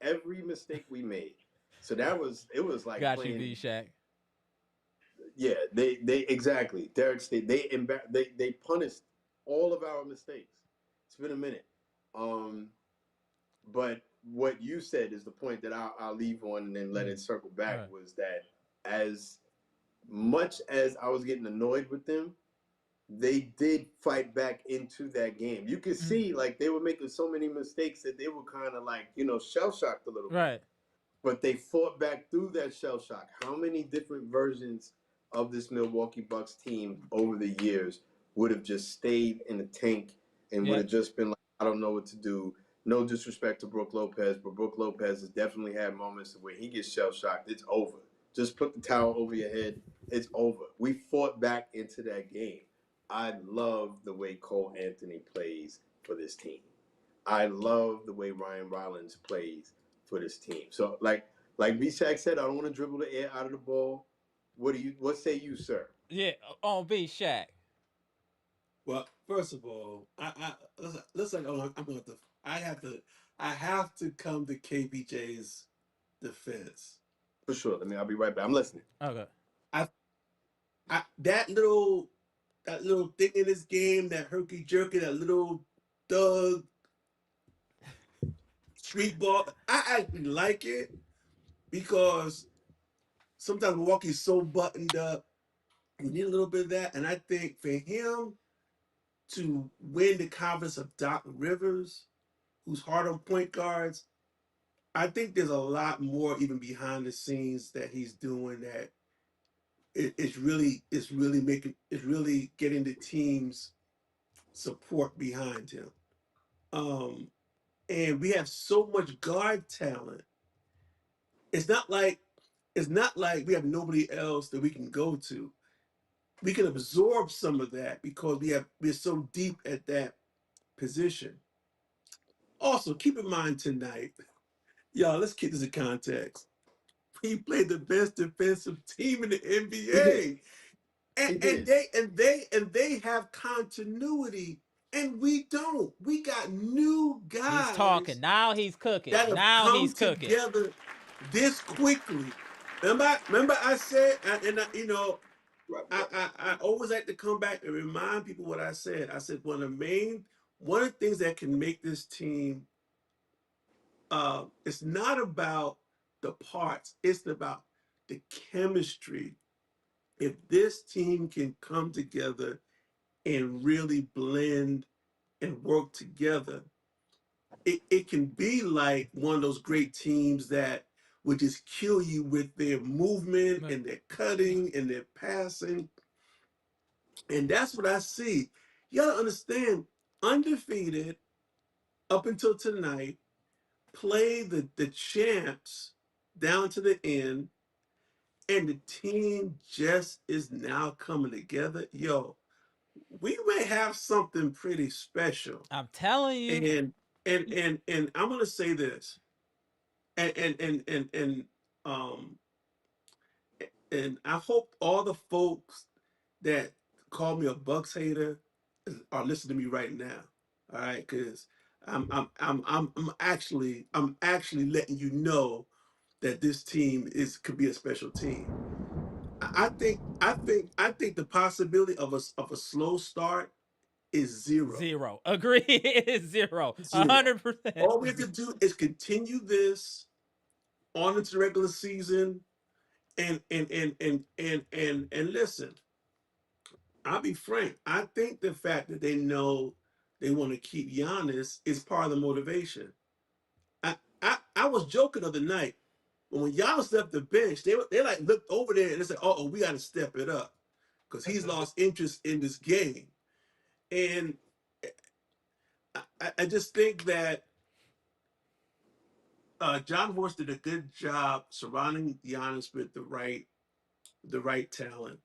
every mistake we made. So it was like Got you, playing. B Shaq. Yeah, they exactly. Derek State. They punished all of our mistakes. It's been a minute. Um, but what you said is the point that I'll leave on and then let it circle back Right. was that as much as I was getting annoyed with them, they did fight back into that game. You could Mm. see like they were making so many mistakes that they were kind of like shell shocked a little bit, Right. but they fought back through that shell shock. How many different versions of this Milwaukee Bucks team over the years would have just stayed in the tank and would Yep. have just been like, I don't know what to do. No disrespect to Brook Lopez, but Brook Lopez has definitely had moments where he gets shell shocked. It's over. Just put the towel over your head. It's over. We fought back into that game. I love the way Cole Anthony plays for this team. I love the way Ryan Rollins plays for this team. So like B-Shaq said, I don't want to dribble the air out of the ball. What say you, sir? Yeah. On B Shaq. well. First of all, I listen. I'm going to. I have to. I have to come to KBJ's defense. For sure. I'll be right back. I'm listening. Okay. I, that little thing in this game, that herky jerky, that little thug street ball. I actually like it because sometimes Milwaukee's so buttoned up. You need a little bit of that, and I think for him to win the confidence of Doc Rivers, who's hard on point guards, I think there's a lot more even behind the scenes that he's doing that it's really getting the team's support behind him. Um, and we have so much guard talent. It's not like it's not like we have nobody else that we can go to. We can absorb some of that because we're so deep at that position. Also, keep in mind tonight, y'all. Let's keep this in context. He played the best defensive team in the He did. NBA, and, He and did. they have continuity, and we don't. We got new He's talking. guys Now he's cooking. that have Now come he's cooking. together this quickly. Remember I said, Right, I always like to come back and remind people what I said. I said one of the things that can make this team, it's not about the parts, it's about the chemistry. If this team can come together and really blend and work together, it can be like one of those great teams that would just kill you with their movement Right. and their cutting and their passing. And that's what I see. You gotta understand, undefeated up until tonight, play the champs down to the end, and the team just is now coming together. Yo, we may have something pretty special. I'm telling you. And and I'm gonna say this, and um and I hope all the folks that call me a Bucks hater are listening to me right now. All right, because I'm actually letting you know that this team is could be a special team. I think the possibility of a slow start is zero. Zero. Agree. It's zero. Zero. 100%. All we have to do is continue this on into the regular season, and listen, I'll be frank. I think the fact that they know they want to keep Giannis is part of the motivation. I was joking the other night when Giannis left the bench. They like looked over there and they said, "Oh, we got to step it up because he's lost interest in this game." And I just think that John Horst did a good job surrounding Giannis with the right talent,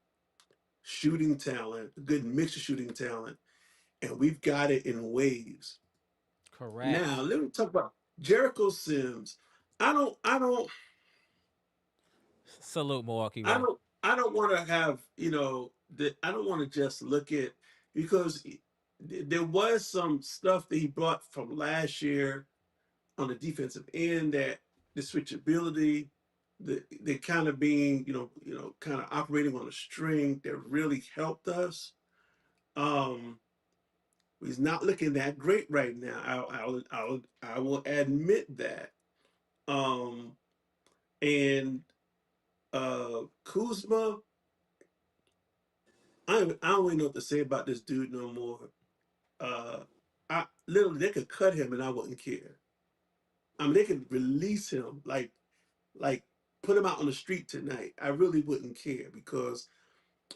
shooting talent, a good mix of shooting talent, and we've got it in waves. Correct. Now let me talk about Jericho Sims. I don't, I don't, Salute Milwaukee I way. don't, I don't want to have that. I don't want to just look at because there was some stuff that he brought from last year on the defensive end that the switchability, the kind of being kind of operating on a string that really helped us. Um, he's not looking that great right now. I will admit that. Um, and Kuzma, I don't really know what to say about this dude no more. Uh, I literally they could cut him and I wouldn't care. I mean, they could release him like put him out on the street tonight. I really wouldn't care because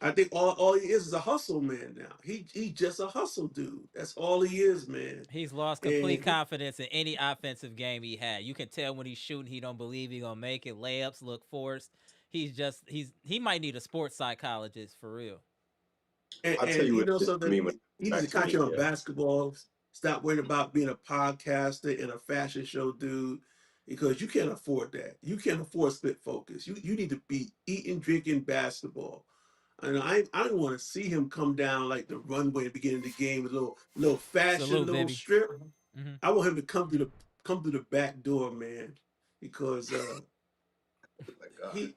I think all he is a hustle man now. He's just a hustle dude. That's all he is, man. He's lost complete And confidence in any offensive game he had. You can tell when he's shooting, he don't believe he gonna make it. Layups look forced. He might need a sports psychologist for real. and, I'll tell and you you what know it did for something, me when he I needs got to back to concentrate on India. basketball. Stop worrying about being a podcaster and a fashion show dude because you can't afford that. You can't afford split focus. You need to be eating, drinking basketball. And I don't want to see him come down like the runway at the beginning of the game with a little fashion, Salute, little Bibby. strip. Hmm. I want him to come through the back door, man, because Oh my God. he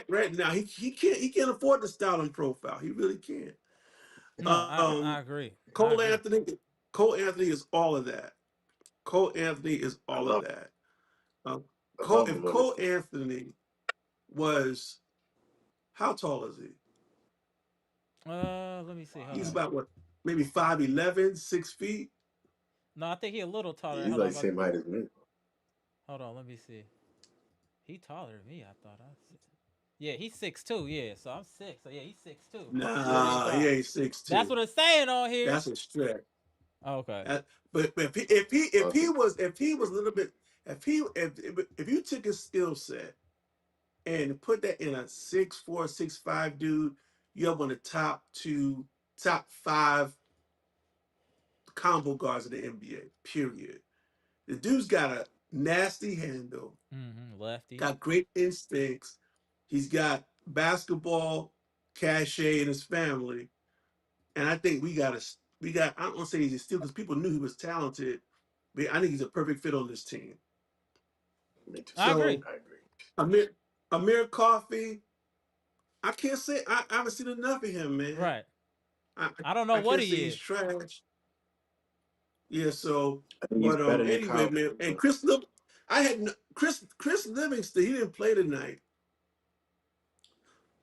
right now he can't afford the style and profile. He really can't. No, Um, I agree. I Cole agree. Anthony, Cole Anthony is all of that. Cole Anthony is I all of love that. Um, I Cole, love if him on this Cole team. Anthony was how tall is he? Let me see. Hold He's on. about what, maybe 5'11", 6 feet. No, I think he a little taller. He's Hold like on. same height as me. Hold on. Let me see. He taller than me. I thought I. Yeah, he's 6'2". Yeah, so I'm 6. So yeah, he's 6'2". Yeah, he Nah, he tall. ain't six That's two. what it's saying on here. That's a stretch. Okay. But if he Okay. was a little bit if you took his skill set and put that in a 6'4", 6'5" dude, you have one of the top five combo guards in the NBA. Period. The dude's got a nasty handle, Lefty. got great instincts. He's got basketball cachet in his family, and I think we got. I don't want to say he's a steal because people knew he was talented, but I think he's a perfect fit on this team. Me too. I agree. So I agree. Amir Coffee, I can't say I haven't seen enough of him, man. Right. I I don't know I what can't say he he's is. trash. Yeah. So, I think he's but better than anyway, Kyle man. And Kuzma. I had Chris Livingston. He didn't play tonight.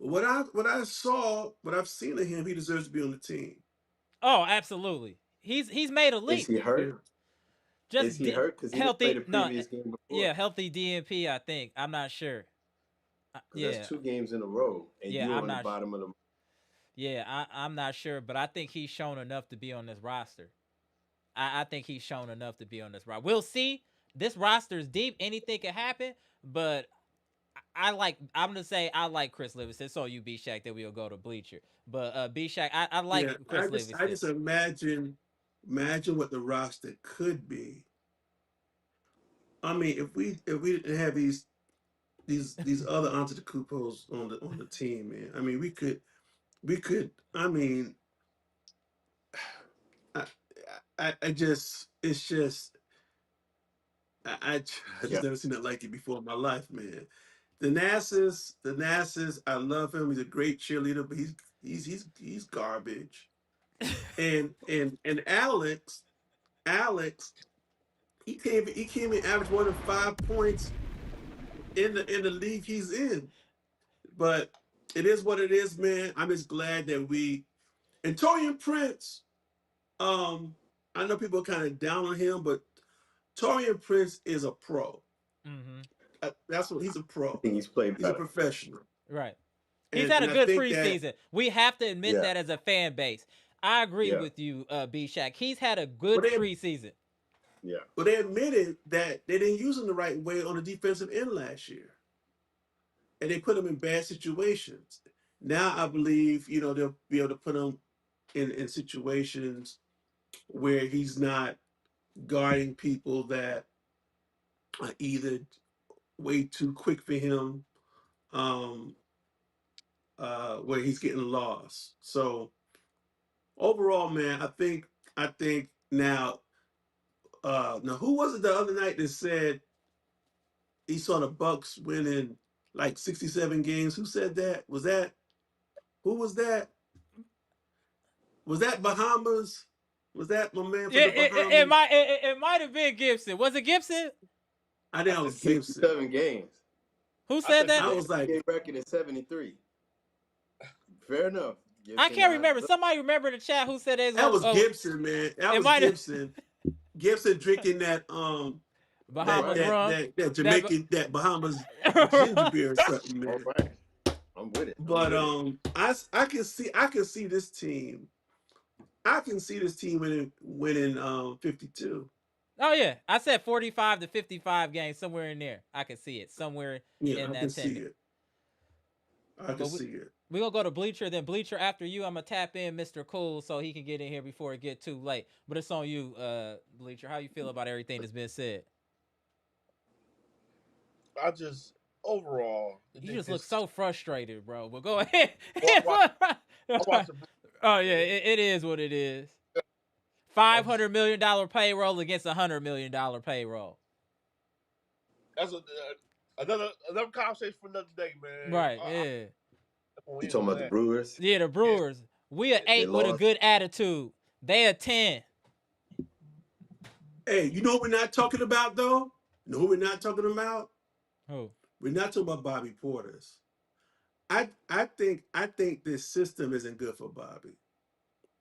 But what I've seen of him, he deserves to be on the team. Oh, absolutely. He's made a Is leap. he Yeah. hurt? Is Just he hurt? Because he didn't play healthy. the No, previous game before. yeah, healthy DNP. I think. I'm not sure. Because that's Yeah, 2 games in a row, and yeah. you're I'm on the not. bottom of the. Yeah, I'm not sure, but I think he's shown enough to be on this roster. I think he's shown enough to be on this roster. We'll see. this roster is deep. Anything can happen, but I'm gonna say I like Chris Livingston. So you B Shack that we'll go to Bleacher. But B Shack, I like Yeah, Chris I Livingston. just imagine what the roster could be. I mean, if we didn't have these other Antetokounmpos on the team, man. I mean, we could. I mean, I, I just it's just I Yeah. just never seen that like it before in my life, man. The Nassus, I love him. He's a great cheerleader, but he's garbage. And Alex, he came in average more than 5 points in the league he's in. But it is what it is, man. I'm just glad that we and Torian Prince. Um, I know people are kind of down on him, but Torian Prince is a pro. Mm-hmm. That's what he's a I pro. think he's played He's a better. professional, Right. He's and had a and I good think that preseason. We have to admit Yeah. that as a fan base. I agree Yeah. with you, B Shack. He's had a but good preseason. Yeah. they admitted that they didn't use him the right way on the defensive end last year, and they put him in bad situations. Now I believe they'll be able to put him in situations where he's not guarding people that are either way too quick for him, um, where he's getting lost. So overall, man, I think now who was it the other night that said he saw the Bucks winning like 67 games? Who said that? Who was that? Was that Bahamas? Was that my man from Yeah, the Bahamas? it might have been Gibson. Was it Gibson? I I think it said was Gibson. 67 games. Who I said said that? I Gibson. was like, Game record is 73. Fair enough. I Gibson, can't remember. Somebody remember in the chat who said they was that gonna. was Oh, Gibson, man. That it was might have Gibson. Gibson drinking that all Bahamas right. rum. That. Jamaican that Bahamas ginger beer or something, All man. right. I'm with it. I'm But with it. I can see this team. I can see this team winning 52. Oh yeah, I said 45 to 55 games somewhere in there. I can see it somewhere Yeah, in I can that see tendency. it. I can But see it. we gonna go to Bleacher, then Bleacher after you. I'm gonna tap in Mr. Cool so he can get in here before it get too late. But it's on you, Bleacher. How you feel about everything that's been said? I just overall I You think just look this. so frustrated, bro. But go ahead. Well, I watched the. Oh yeah, it is what it is. $500 million payroll against $100 million payroll. That's another conversation for another day, man. Right? Yeah. You talking about the Brewers? Yeah. The Yeah, Brewers. We are They 8 with a lost. good attitude. They are 10. Hey, you know what we're not talking about though? You know who we're not talking about? Who? We're not talking about Bobby Portis. I think this system isn't good for Bobby.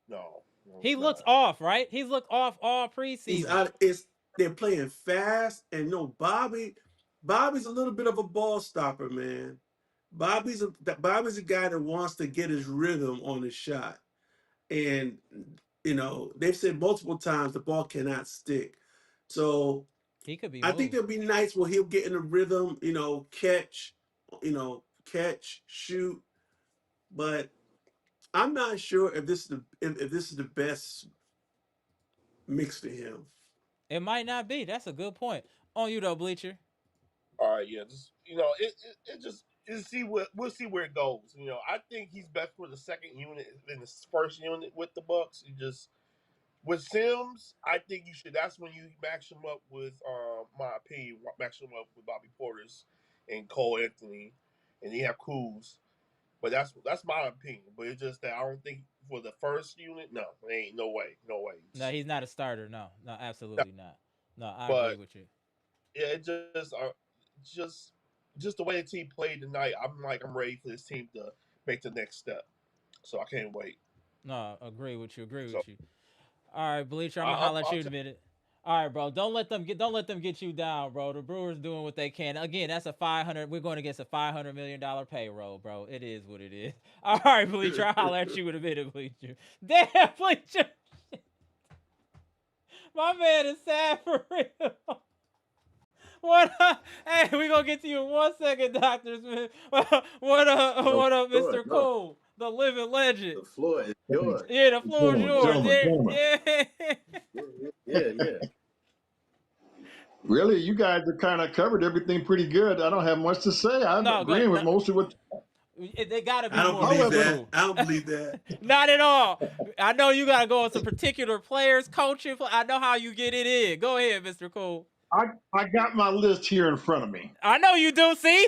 no, He it's looks not. off, right? He's looked off all He's preseason. out. They're playing fast, and no Bobby's a little bit of a ball stopper, man. Bobby's a guy that wants to get his rhythm on his shot, and they've said multiple times the ball cannot stick. So He could be I think moved. there'll be nights where he'll get in a rhythm, catch, shoot. But I'm not sure if this is the best mix for him. It might not be. That's a good point. On you though, Bleacher. All right, yeah, just it just see what we'll see where it goes. I think he's best for the second unit than the first unit with the Bucks. He just with Sims, I think you should. That's when you match him up with, my opinion, match him up with Bobby Portis and Cole Anthony, and you have Kuz. But that's my opinion. But it's just that I don't think for the first unit, no, there ain't no way, no way. No, he's not a starter. No, no, absolutely not. No, I agree But with you. yeah, just just the way the team played tonight. I'm ready for this team to make the next step. So I can't wait. No, agree with you. Agree So with you. All right, Bleacher. I'm gonna I'll, holler at I'll you in a minute. All right, bro. Don't let them get you down, bro. The Brewers doing what they can. Again, that's a 500. We're going against a $500 million payroll, bro. It is what it is. All right, Bleacher. I'll holler at you in a minute, Bleacher. Damn, Bleacher. My man is sad for real. Hey, we gonna get to you in 1 second, Dr. Smith. What up, Sure, Mr. no, Cole, the living legend? the floor is yours. Yeah, the floor is yours. Gentlemen. Yeah. Really, you guys have kind of covered everything pretty good. I don't have much to say. I'm No, good. agreeing with No, most of what. they gotta be I don't more, believe Mr. However, that. Cole. I don't believe that. Not at all. I know you gotta go on some particular players, coaching. I know how you get it in. Go ahead, Mr. Cole. I got my list here in front of me. I know you do. See.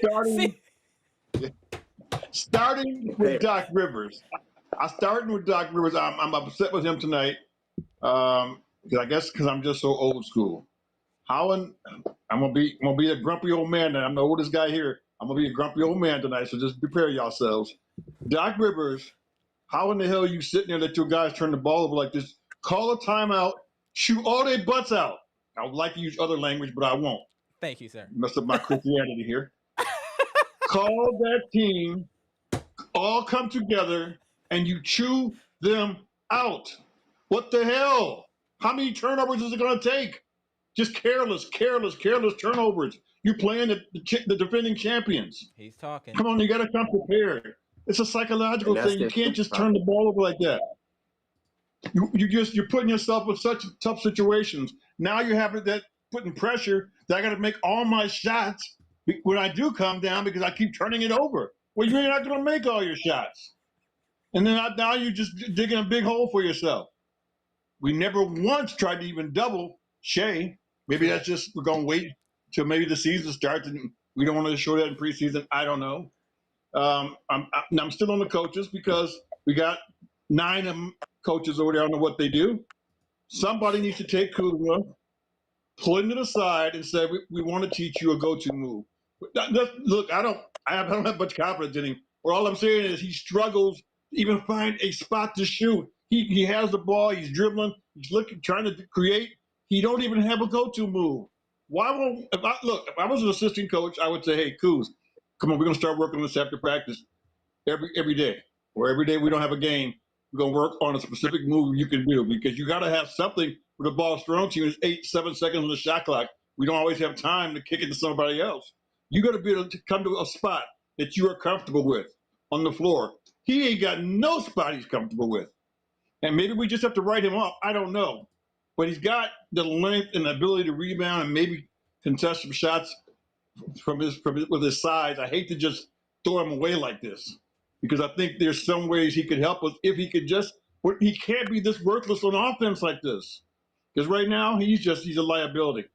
Starting with Doc Rivers. I'm starting with Doc Rivers. I'm upset with him tonight. Because I'm just so old school. Howland, I'm gonna be a grumpy old man. I'm the oldest guy here. I'm gonna be a grumpy old man tonight. So just prepare yourselves. Doc Rivers, how in the hell are you sitting there let your guys turn the ball over like this? Call a timeout, shoot all their butts out. I would like to use other language, but I won't. Thank you, sir. Mess up my Christianity here. Call that team, all come together, and you chew them out. What the hell? How many turnovers is it going to take? Just careless turnovers. You're playing the defending champions. He's talking. Come on, you got to come prepared. It's a psychological thing. You can't just turn the ball over like that. You're putting yourself in such tough situations. Now you're having that putting pressure that I got to make all my shots when I do come down because I keep turning it over. Well, you're not going to make all your shots, and then now you're just digging a big hole for yourself. We never once tried to even double Shea. Maybe that's just we're going to wait till maybe the season starts, and we don't want to show that in preseason. I don't know. I'm still on the coaches because we got 9 of them coaches over there. I don't know what they do. Somebody needs to take Kuzma, pull him to the side, and say, we want to teach you a go-to move. Look, I don't have much confidence in him. But all I'm saying is he struggles to even find a spot to shoot. He has the ball. He's dribbling. He's looking, trying to create. He don't even have a go-to move. Why won't if I was an assistant coach, I would say, hey, Kuz, come on, we're gonna start working on this after practice every day, or every day we don't have a game. We're gonna work on a specific move you can do because you got to have something with the ball thrown to you. It's 8-7 seconds on the shot clock. We don't always have time to kick it to somebody else. You got to be able to come to a spot that you are comfortable with on the floor. He ain't got no spot he's comfortable with. And maybe we just have to write him off. I don't know. But he's got the length and the ability to rebound and maybe contest some shots with his size. I hate to just throw him away like this because I think there's some ways he could help us if he could just. He can't be this worthless on offense like this because right now he's a liability.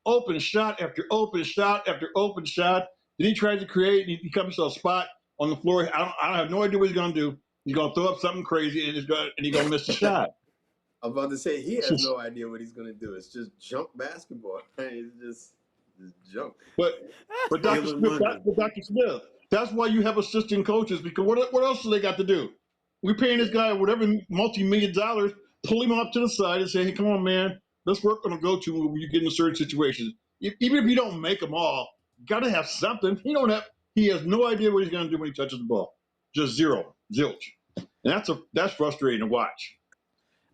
Open shot after open shot after open shot. Then he tries to create and he comes to a spot on the floor. I have no idea what he's going to do. He's going to throw up something crazy and he's going to miss the shot. I'm about to say he has no idea what he's gonna do. It's just junk basketball. It's just junk. But Dr. Smith, that's why you have assistant coaches because what else do they got to do? We're paying this guy whatever multi-million dollars, pull him up to the side and say, hey, come on, man, let's work on a go-to move when you get in certain situations. Even if you don't make them all, you got to have something. He has no idea what he's going to do when he touches the ball. Just zero, zilch. And that's frustrating to watch.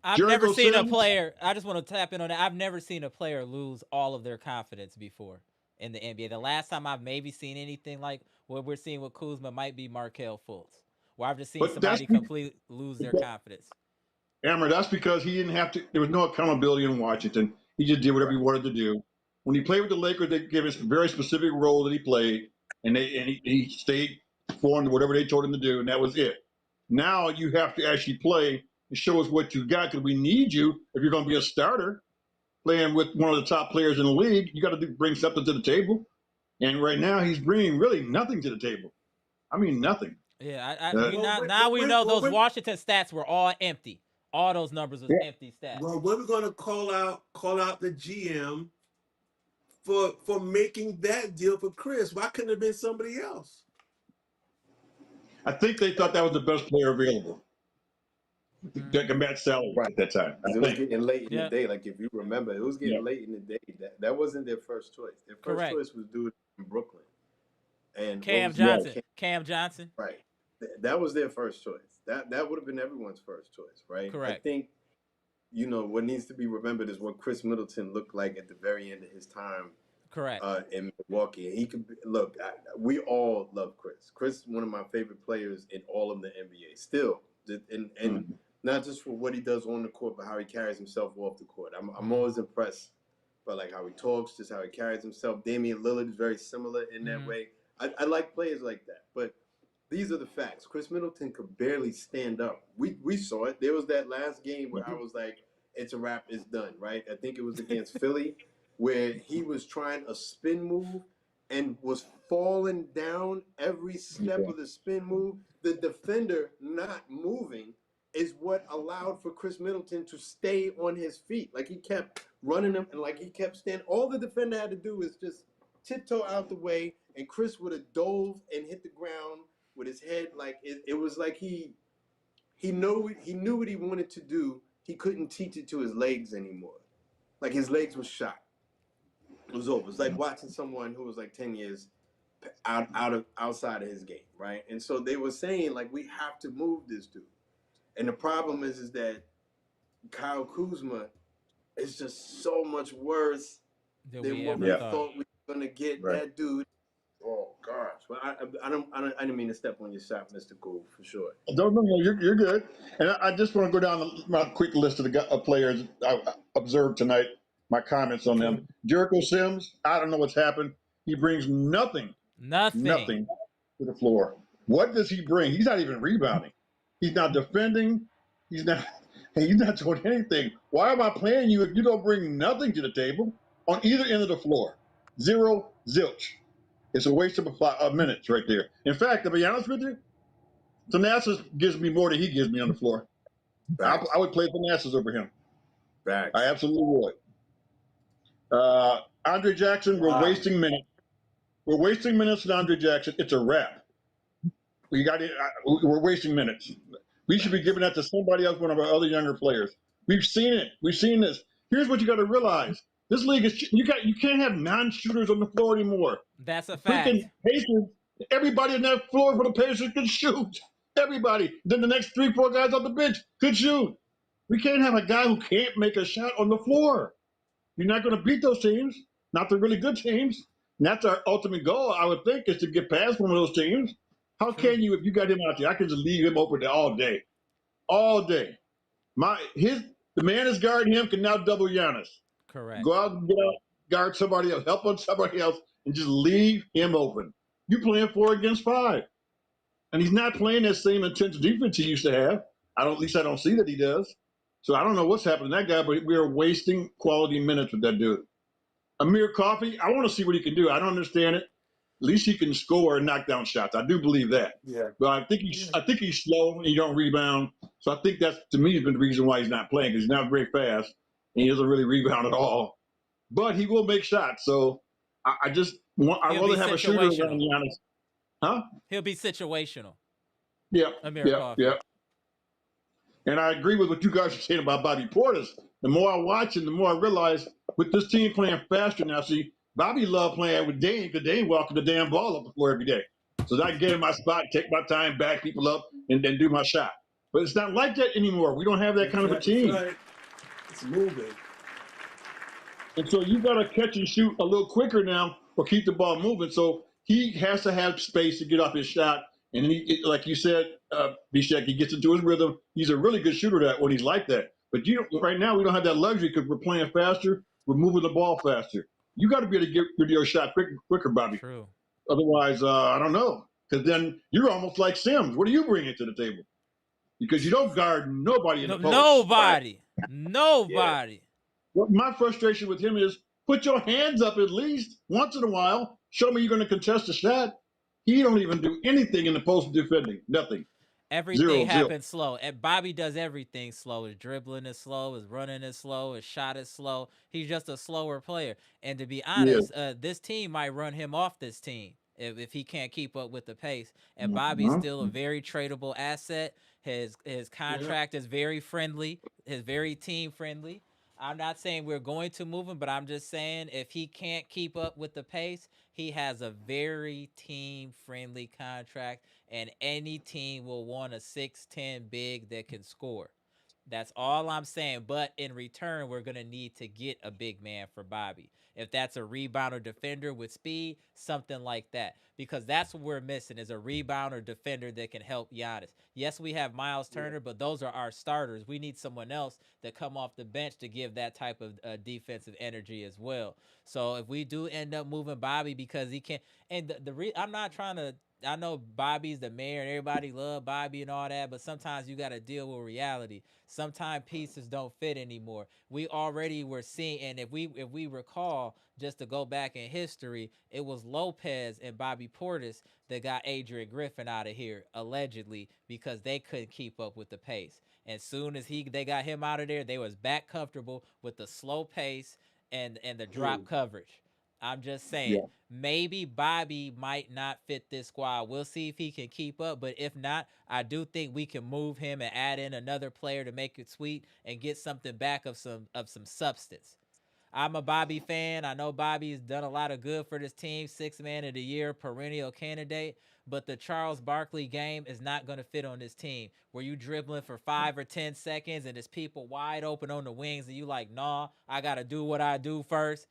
I've never seen a player. I just want to tap in on that. I've never seen a player lose all of their confidence before in the NBA. The last time I've maybe seen anything like what we're seeing with Kuzma might be Markelle Fultz, where I've just seen somebody completely lose their confidence. Amara, that's because he didn't have to. There was no accountability in Washington. He just did whatever he wanted to do. When he played with the Lakers, they gave him a very specific role that he played, and he stayed performed whatever they told him to do, and that was it. Now you have to actually play and show us what you got because we need you if you're going to be a starter playing with one of the top players in the league. You got to bring something to the table. And right now he's bringing really nothing to the table. I mean, nothing. Yeah, now we know those Washington stats were all empty. All those numbers was empty stats. Well, we're going to call out the GM for making that deal for Chris. Why couldn't it have been somebody else? I think they thought that was the best player available. That can match salary at that time. It was getting late in the day. Like if you remember, it was getting late in the day. That wasn't their first choice. Their first choice was dude in Brooklyn. And Cam Johnson. Right. That was their first choice. That would have been everyone's first choice, right? Correct. I think, what needs to be remembered is what Chris Middleton looked like at the very end of his time Correct. In Milwaukee. And he could look. We all love Chris. Chris is one of my favorite players in all of the NBA. Still, and not just for what he does on the court, but how he carries himself off the court. I'm always impressed by like how he talks, just how he carries himself. Damian Lillard is very similar in that way. I like players like that, but these are the facts. Chris Middleton could barely stand up. We saw it. There was that last game where I was like, it's a wrap, it's done, right? I think it was against Philly, where he was trying a spin move and was falling down every step of the spin move. The defender not moving is what allowed for Chris Middleton to stay on his feet. Like he kept running him and like he kept standing. All the defender had to do was just tiptoe out the way, and Chris would have dove and hit the ground with his head. Like it was like he knew what he wanted to do. He couldn't teach it to his legs anymore. Like his legs were shot. It was over. It's like watching someone who was like 10 years outside of his game, right? And so they were saying like we have to move this dude. And the problem is that Kyle Kuzma is just so much worse than what we thought we were gonna get. Right. That dude. Oh gosh. Well, I didn't mean to step on your shot, Mr. Cool, for sure. No, you're good. And I just want to go down my quick list of the players I observed tonight. My comments on them. Jericho Sims, I don't know what's happened. He brings nothing to the floor. What does he bring? He's not even rebounding. He's not defending. He's not doing anything. Why am I playing you if you don't bring nothing to the table on either end of the floor? Zero, zilch. It's a waste of minutes right there. In fact, to be honest with you, Thanasis gives me more than he gives me on the floor. I would play Thanasis over him. Facts. I absolutely would. Andre Jackson, we're wasting minutes. We're wasting minutes on Andre Jackson. It's a wrap. We're wasting minutes. We should be giving that to somebody else, one of our other younger players. We've seen it. We've seen this. Here's what you got to realize. This league is you can't have non-shooters on the floor anymore. That's a fact. Freaking Pacers, everybody on that floor for the Pacers can shoot. Everybody. Then the next 3-4 guys on the bench could shoot. We can't have a guy who can't make a shot on the floor. You're not going to beat those teams, not the really good teams. And that's our ultimate goal, I would think, is to get past one of those teams. How can you, if you got him out there? I can just leave him open there all day. All day. The man is guarding him can now double Giannis. Correct. Go out and guard somebody else, help on somebody else, and just leave him open. You're playing 4 against 5. And he's not playing that same intense defense he used to have. At least I don't see that he does. So I don't know what's happening to that guy, but we are wasting quality minutes with that dude. Amir Coffey, I want to see what he can do. I don't understand it. At least he can score and knock down shots. I do believe that. Yeah. But I think he's slow and he don't rebound. So I think that's, to me, has been the reason why he's not playing, because he's not very fast and he doesn't really rebound at all. But he will make shots. So I'd rather have a shooter around Giannis. Huh? He'll be situational. Yeah. Amir Coffey. Yeah. And I agree with what you guys are saying about Bobby Portis. The more I watch and the more I realize with this team playing faster now, see, Bobby loved playing with Dane because Dane walking the damn ball up the floor every day. So I can get in my spot, take my time, back people up, and then do my shot. But it's not like that anymore. We don't have that kind of a team. Right. It's moving. And so you got to catch and shoot a little quicker now or keep the ball moving. So he has to have space to get off his shot. And like you said, Bishek, he gets into his rhythm. He's a really good shooter when he's like that. But right now we don't have that luxury because we're playing faster. We're moving the ball faster. You got to be able to get your shot quicker, Bobby. True. Otherwise, I don't know. Because then you're almost like Sims. What are you bringing to the table? Because you don't guard nobody in the post. Nobody. Right? Nobody. Yeah. Well, my frustration with him is put your hands up at least once in a while. Show me you're going to contest a shot. He don't even do anything in the post defending. Nothing. Everything happens slow. And Bobby does everything slow. His dribbling is slow. His running is slow. His shot is slow. He's just a slower player. And to be honest, this team might run him off this team if he can't keep up with the pace. And Bobby's still a very tradable asset. His contract is very friendly. His very team friendly. I'm not saying we're going to move him, but I'm just saying if he can't keep up with the pace, he has a very team-friendly contract, and any team will want a 6'10" big that can score. That's all I'm saying. But in return, we're going to need to get a big man for Bobby. If that's a rebounder defender with speed, something like that. Because that's what we're missing is a rebounder defender that can help Giannis. Yes, we have Miles Turner, but those are our starters. We need someone else that come off the bench to give that type of defensive energy as well. So if we do end up moving Bobby because he can't, and I'm not trying to, I know Bobby's the mayor and everybody love Bobby and all that, but sometimes you got to deal with reality. Sometimes pieces don't fit anymore. We already were seeing, and if we recall, just to go back in history, it was Lopez and Bobby Portis that got Adrian Griffin out of here allegedly because they couldn't keep up with the pace. And soon as they got him out of there, they was back comfortable with the slow pace and the drop coverage. I'm just saying, maybe Bobby might not fit this squad. We'll see if he can keep up, but if not, I do think we can move him and add in another player to make it sweet and get something back of some substance. I'm a Bobby fan. I know Bobby's done a lot of good for this team. 6th man of the year, perennial candidate. But the Charles Barkley game is not going to fit on this team. Where you dribbling for 5 or 10 seconds and there's people wide open on the wings and you like, nah, I got to do what I do first.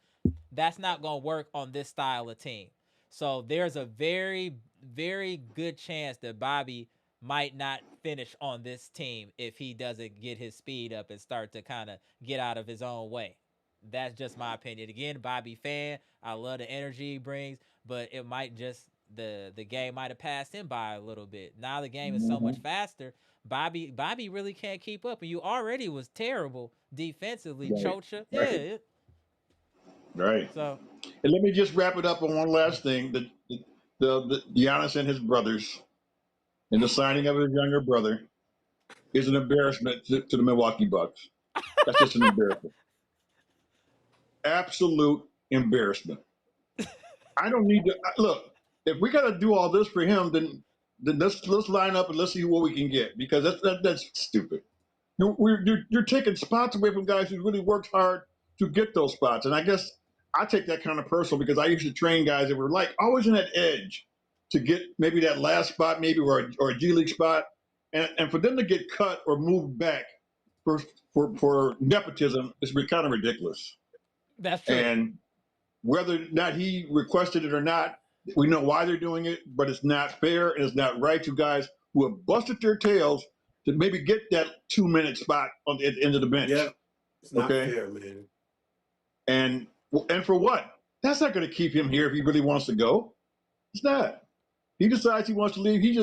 That's not going to work on this style of team. So there's a very, very good chance that Bobby might not finish on this team if he doesn't get his speed up and start to kind of get out of his own way. That's just my opinion. Again, Bobby fan. I love the energy he brings, but it might just the game might have passed him by a little bit. Now the game is so much faster. Bobby really can't keep up, and you already was terrible defensively. Chocha, yeah. Right. So, and let me just wrap it up on one last thing: the Giannis and his brothers, and the signing of his younger brother, is an embarrassment to the Milwaukee Bucks. That's just an embarrassment. Absolute embarrassment. I don't need to look. If we got to do all this for him, then let's line up and let's see what we can get, because that's stupid. You're taking spots away from guys who really worked hard to get those spots, and I guess I take that kind of personal because I used to train guys that were like always in that edge to get maybe that last spot, maybe or a G League spot, and for them to get cut or moved back for nepotism is kind of ridiculous. that's true. And whether or not he requested it or not, we know why they're doing it, but it's not fair and it's not right to guys who have busted their tails to maybe get that 2-minute spot at the end of the bench. Yeah, it's not fair, man. And for what? That's not going to keep him here if he really wants to go. It's not. He decides he wants to leave. He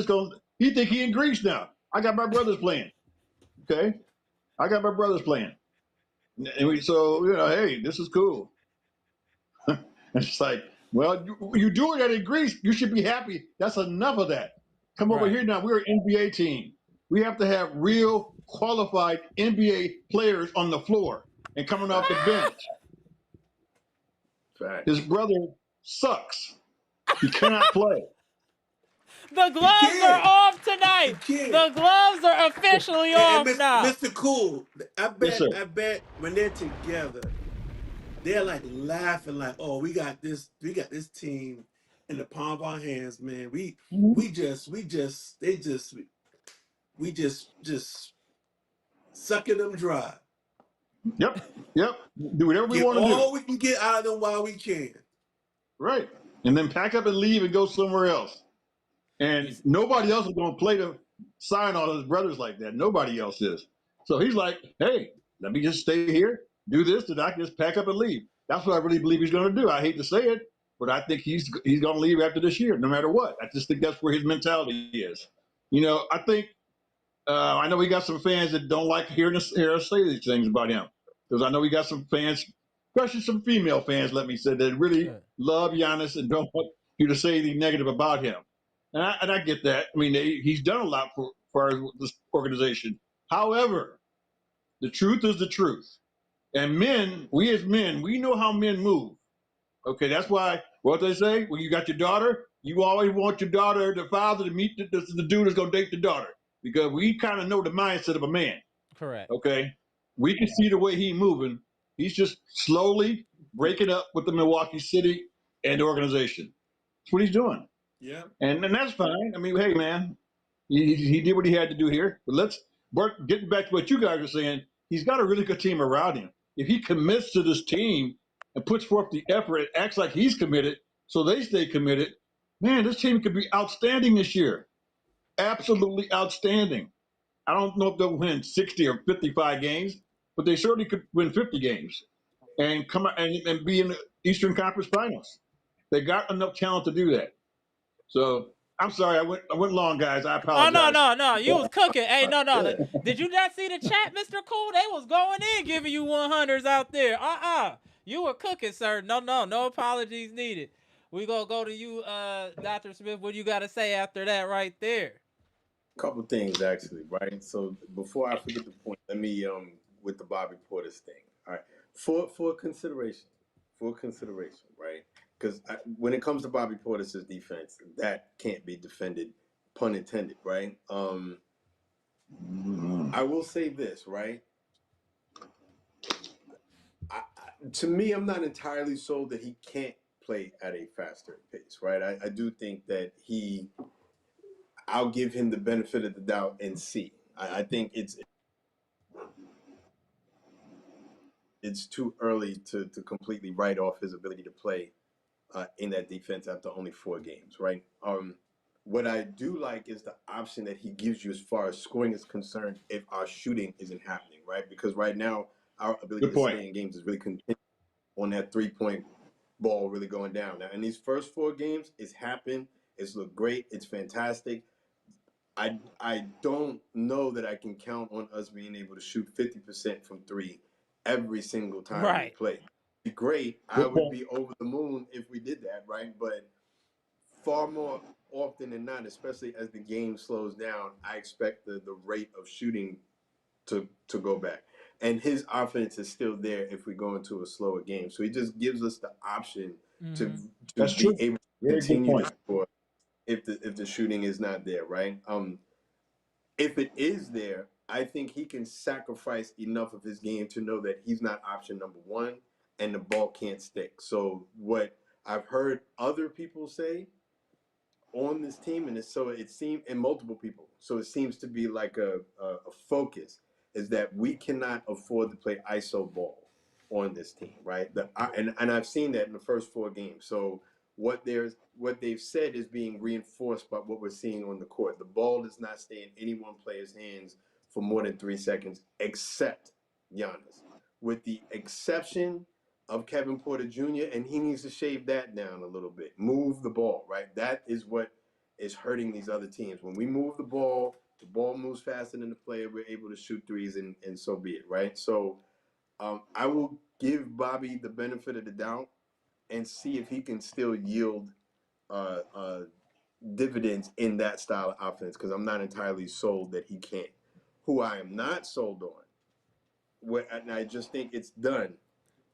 think he in Greece now. I got my brothers playing. Okay, I got my brothers playing, and so hey, this is cool. It's like, well, you're doing that in Greece. You should be happy. That's enough of that. Come over here now. We're an NBA team. We have to have real qualified NBA players on the floor and coming off the bench. Fact. His brother sucks. He cannot play. The gloves are off tonight. The gloves are officially off now. Mr. Cool, I bet, Yes, I bet when they're together, they're like laughing, like, "Oh, we got this team in the palm of our hands, man. We just sucking them dry. Yep. Do whatever we want to do. All we can get out of them while we can. Right. And then pack up and leave and go somewhere else. And nobody else is going to play to sign all his brothers like that. Nobody else is. So he's like, hey, let me just stay here, do this, and I can just pack up and leave. That's what I really believe he's going to do. I hate to say it, but I think he's going to leave after this year, no matter what. I just think that's where his mentality is. I think I know we got some fans that don't like hearing us say these things about him, because I know we got some fans, especially some female fans, let me say, that really love Giannis and don't want you to say anything negative about him. And I get that. I mean, he's done a lot for this organization. However, the truth is the truth. And we as men, we know how men move. Okay, that's why, what they say, when you got your daughter, you always want your daughter, the father, to meet the dude that's going to date the daughter. Because we kind of know the mindset of a man. Correct. Okay? We can see the way he's moving. He's just slowly breaking up with the Milwaukee City and the organization. That's what he's doing. Yeah. And that's fine. I mean, hey, man, he did what he had to do here. But But getting back to what you guys are saying, he's got a really good team around him. If he commits to this team and puts forth the effort and acts like he's committed, so they stay committed, man, this team could be outstanding this year. Absolutely outstanding. I don't know if they'll win 60 or 55 games, but they certainly could win 50 games and come out and be in the Eastern Conference Finals. They got enough talent to do that. So I'm sorry, I went long, guys. I Oh apologize. no! You was cooking. Hey, no. Yeah. Did you not see the chat, Mr. Cool? They was going in, giving you 100s out there. You were cooking, sir. No apologies needed. We gonna go to you, Dr. Smith. What you got to say after that, right there? Couple things actually, right? So before I forget the point, let me with the Bobby Portis thing. All right, for consideration, right? Because when it comes to Bobby Portis's defense, that can't be defended, pun intended, right? I will say this, right? To me, I'm not entirely sold that he can't play at a faster pace, right? I do think that I'll give him the benefit of the doubt and see. I think it's too early to completely write off his ability to play in that defense after only 4 games, right? What I do like is the option that he gives you as far as scoring is concerned if our shooting isn't happening, right? Because right now, our ability to stay in games is really contingent on that 3-point ball really going down. Now, in these first 4 games, it's happened. It's looked great. It's fantastic. I don't know that I can count on us being able to shoot 50% from 3 every single time we play. It'd be great. I would be over the moon if we did that, right? But far more often than not, especially as the game slows down, I expect the rate of shooting to go back. And his offense is still there if we go into a slower game. So he just gives us the option to be able to continue to score if the shooting is not there, right? If it is there, I think he can sacrifice enough of his game to know that he's not option number 1 and the ball can't stick. So what I've heard other people say on this team, and it seems, and multiple people, so it seems to be like a focus, is that we cannot afford to play ISO ball on this team, right? And I've seen that in the first 4 games. So what they've said is being reinforced by what we're seeing on the court. The ball does not stay in any one player's hands for more than 3 seconds, except Giannis. With the exception of Kevin Porter Jr., and he needs to shave that down a little bit. Move the ball, right? That is what is hurting these other teams. When we move the ball moves faster than the player, we're able to shoot threes, and so be it, right? So I will give Bobby the benefit of the doubt and see if he can still yield dividends in that style of offense, because I'm not entirely sold that he can. Who I am not sold on, and I just think it's done,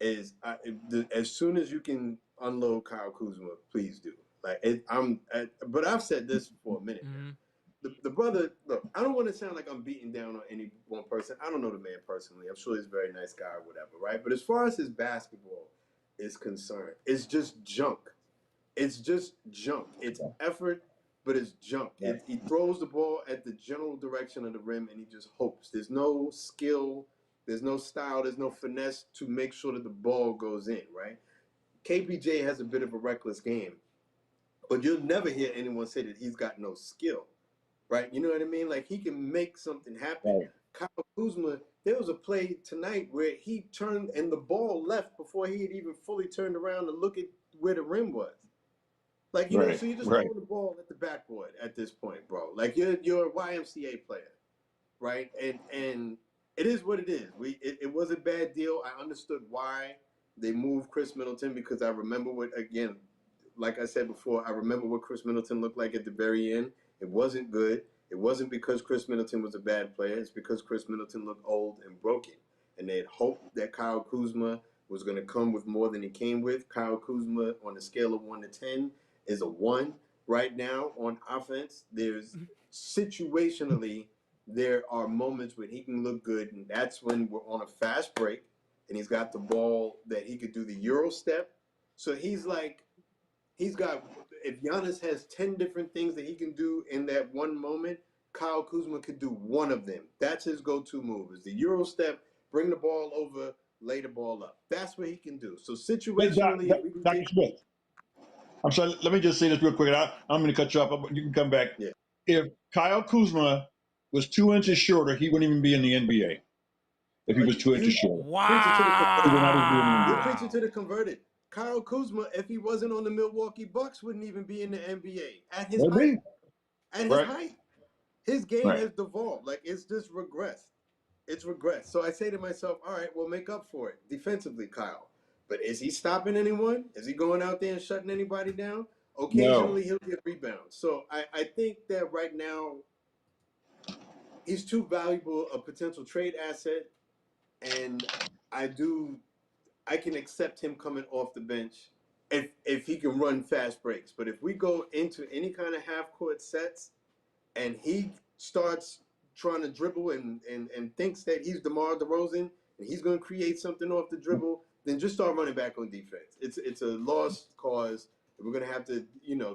is as soon as you can unload Kyle Kuzma, please do. But I've said this for a minute now. The brother, look, I don't want to sound like I'm beating down on any one person. I don't know the man personally. I'm sure he's a very nice guy or whatever, right? But as far as his basketball is concerned, it's just junk. It's just junk. It's effort, but it's junk. He throws the ball at the general direction of the rim, and he just hopes. There's no skill, there's no style, there's no finesse to make sure that the ball goes in, right? KPJ has a bit of a reckless game, but you'll never hear anyone say that he's got no skill, right? You know what I mean? Like, he can make something happen. Right. Kyle Kuzma, there was a play tonight where he turned and the ball left before he had even fully turned around to look at where the rim was. Like, you know, so you're just throwing the ball at the backboard at this point, bro. Like, you're a YMCA player, right? And it is what it is. It was a bad deal. I understood why they moved Chris Middleton, because I remember like I said before, I remember what Chris Middleton looked like at the very end. It wasn't good. It wasn't because Chris Middleton was a bad player. It's because Chris Middleton looked old and broken. And they had hoped that Kyle Kuzma was going to come with more than he came with. Kyle Kuzma, on a scale of 1 to 10, is a 1 right now on offense. There's situationally, there are moments when he can look good, and that's when we're on a fast break, and he's got the ball that he could do the Euro step. So if Giannis has 10 different things that he can do in that one moment, Kyle Kuzma could do one of them. That's his go-to move, is the Euro step, bring the ball over, lay the ball up. That's what he can do. So situationally, if we can Dr. Smith, I'm sorry, let me just say this real quick. I'm going to cut you off, but you can come back. Yeah. If Kyle Kuzma was 2 inches shorter, he wouldn't even be in the NBA. If he was 2 inches shorter. You're preaching to the converted. Kyle Kuzma, if he wasn't on the Milwaukee Bucks, wouldn't even be in the NBA at his height. At his height. His game has devolved. Like, it's just regressed. It's regressed. So I say to myself, all right, well, make up for it defensively, Kyle. But is he stopping anyone? Is he going out there and shutting anybody down? Occasionally, he'll get rebounds. So I think that right now, he's too valuable a potential trade asset. And I can accept him coming off the bench if he can run fast breaks. But if we go into any kind of half-court sets and he starts trying to dribble and thinks that he's DeMar DeRozan and he's going to create something off the dribble, then just start running back on defense. It's a lost cause. We're going to have to,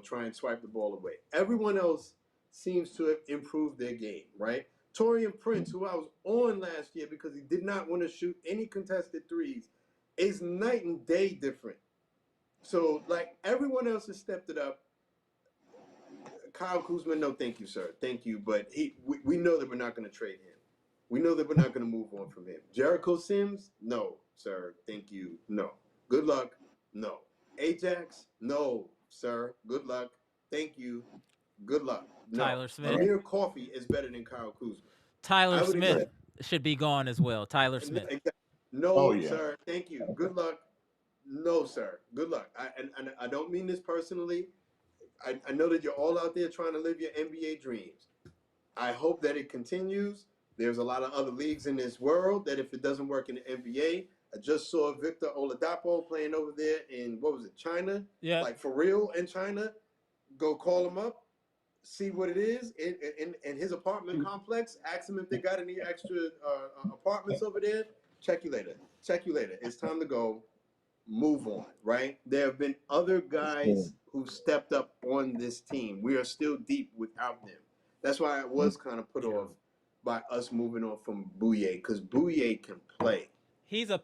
try and swipe the ball away. Everyone else seems to have improved their game, right? Taurean Prince, who I was on last year because he did not want to shoot any contested threes, is night and day different. So, like, everyone else has stepped it up. Kyle Kuzma, no thank you, sir. Thank you. But we know that we're not going to trade him. We know that we're not going to move on from him. Jericho Sims, no, sir. Thank you. No. Good luck. No. Ajax, no, sir. Good luck. Thank you. Good luck. No. Tyler Smith. Amir Coffey is better than Kyle Kuzma. Tyler Smith should be gone as well. Tyler Smith. No, sir. Thank you. Good luck. No, sir. Good luck. I don't mean this personally. I know that you're all out there trying to live your NBA dreams. I hope that it continues. There's a lot of other leagues in this world that if it doesn't work in the NBA, I just saw Victor Oladipo playing over there in, China? Yeah. Like, for real in China. Go call him up. See what it is in his apartment complex. Ask him if they got any extra apartments over there. Check you later. It's time to go. Move on, right? There have been other guys who stepped up on this team. We are still deep without them. That's why I was kind of put off by us moving on from Bouye, because Bouye can play. He's an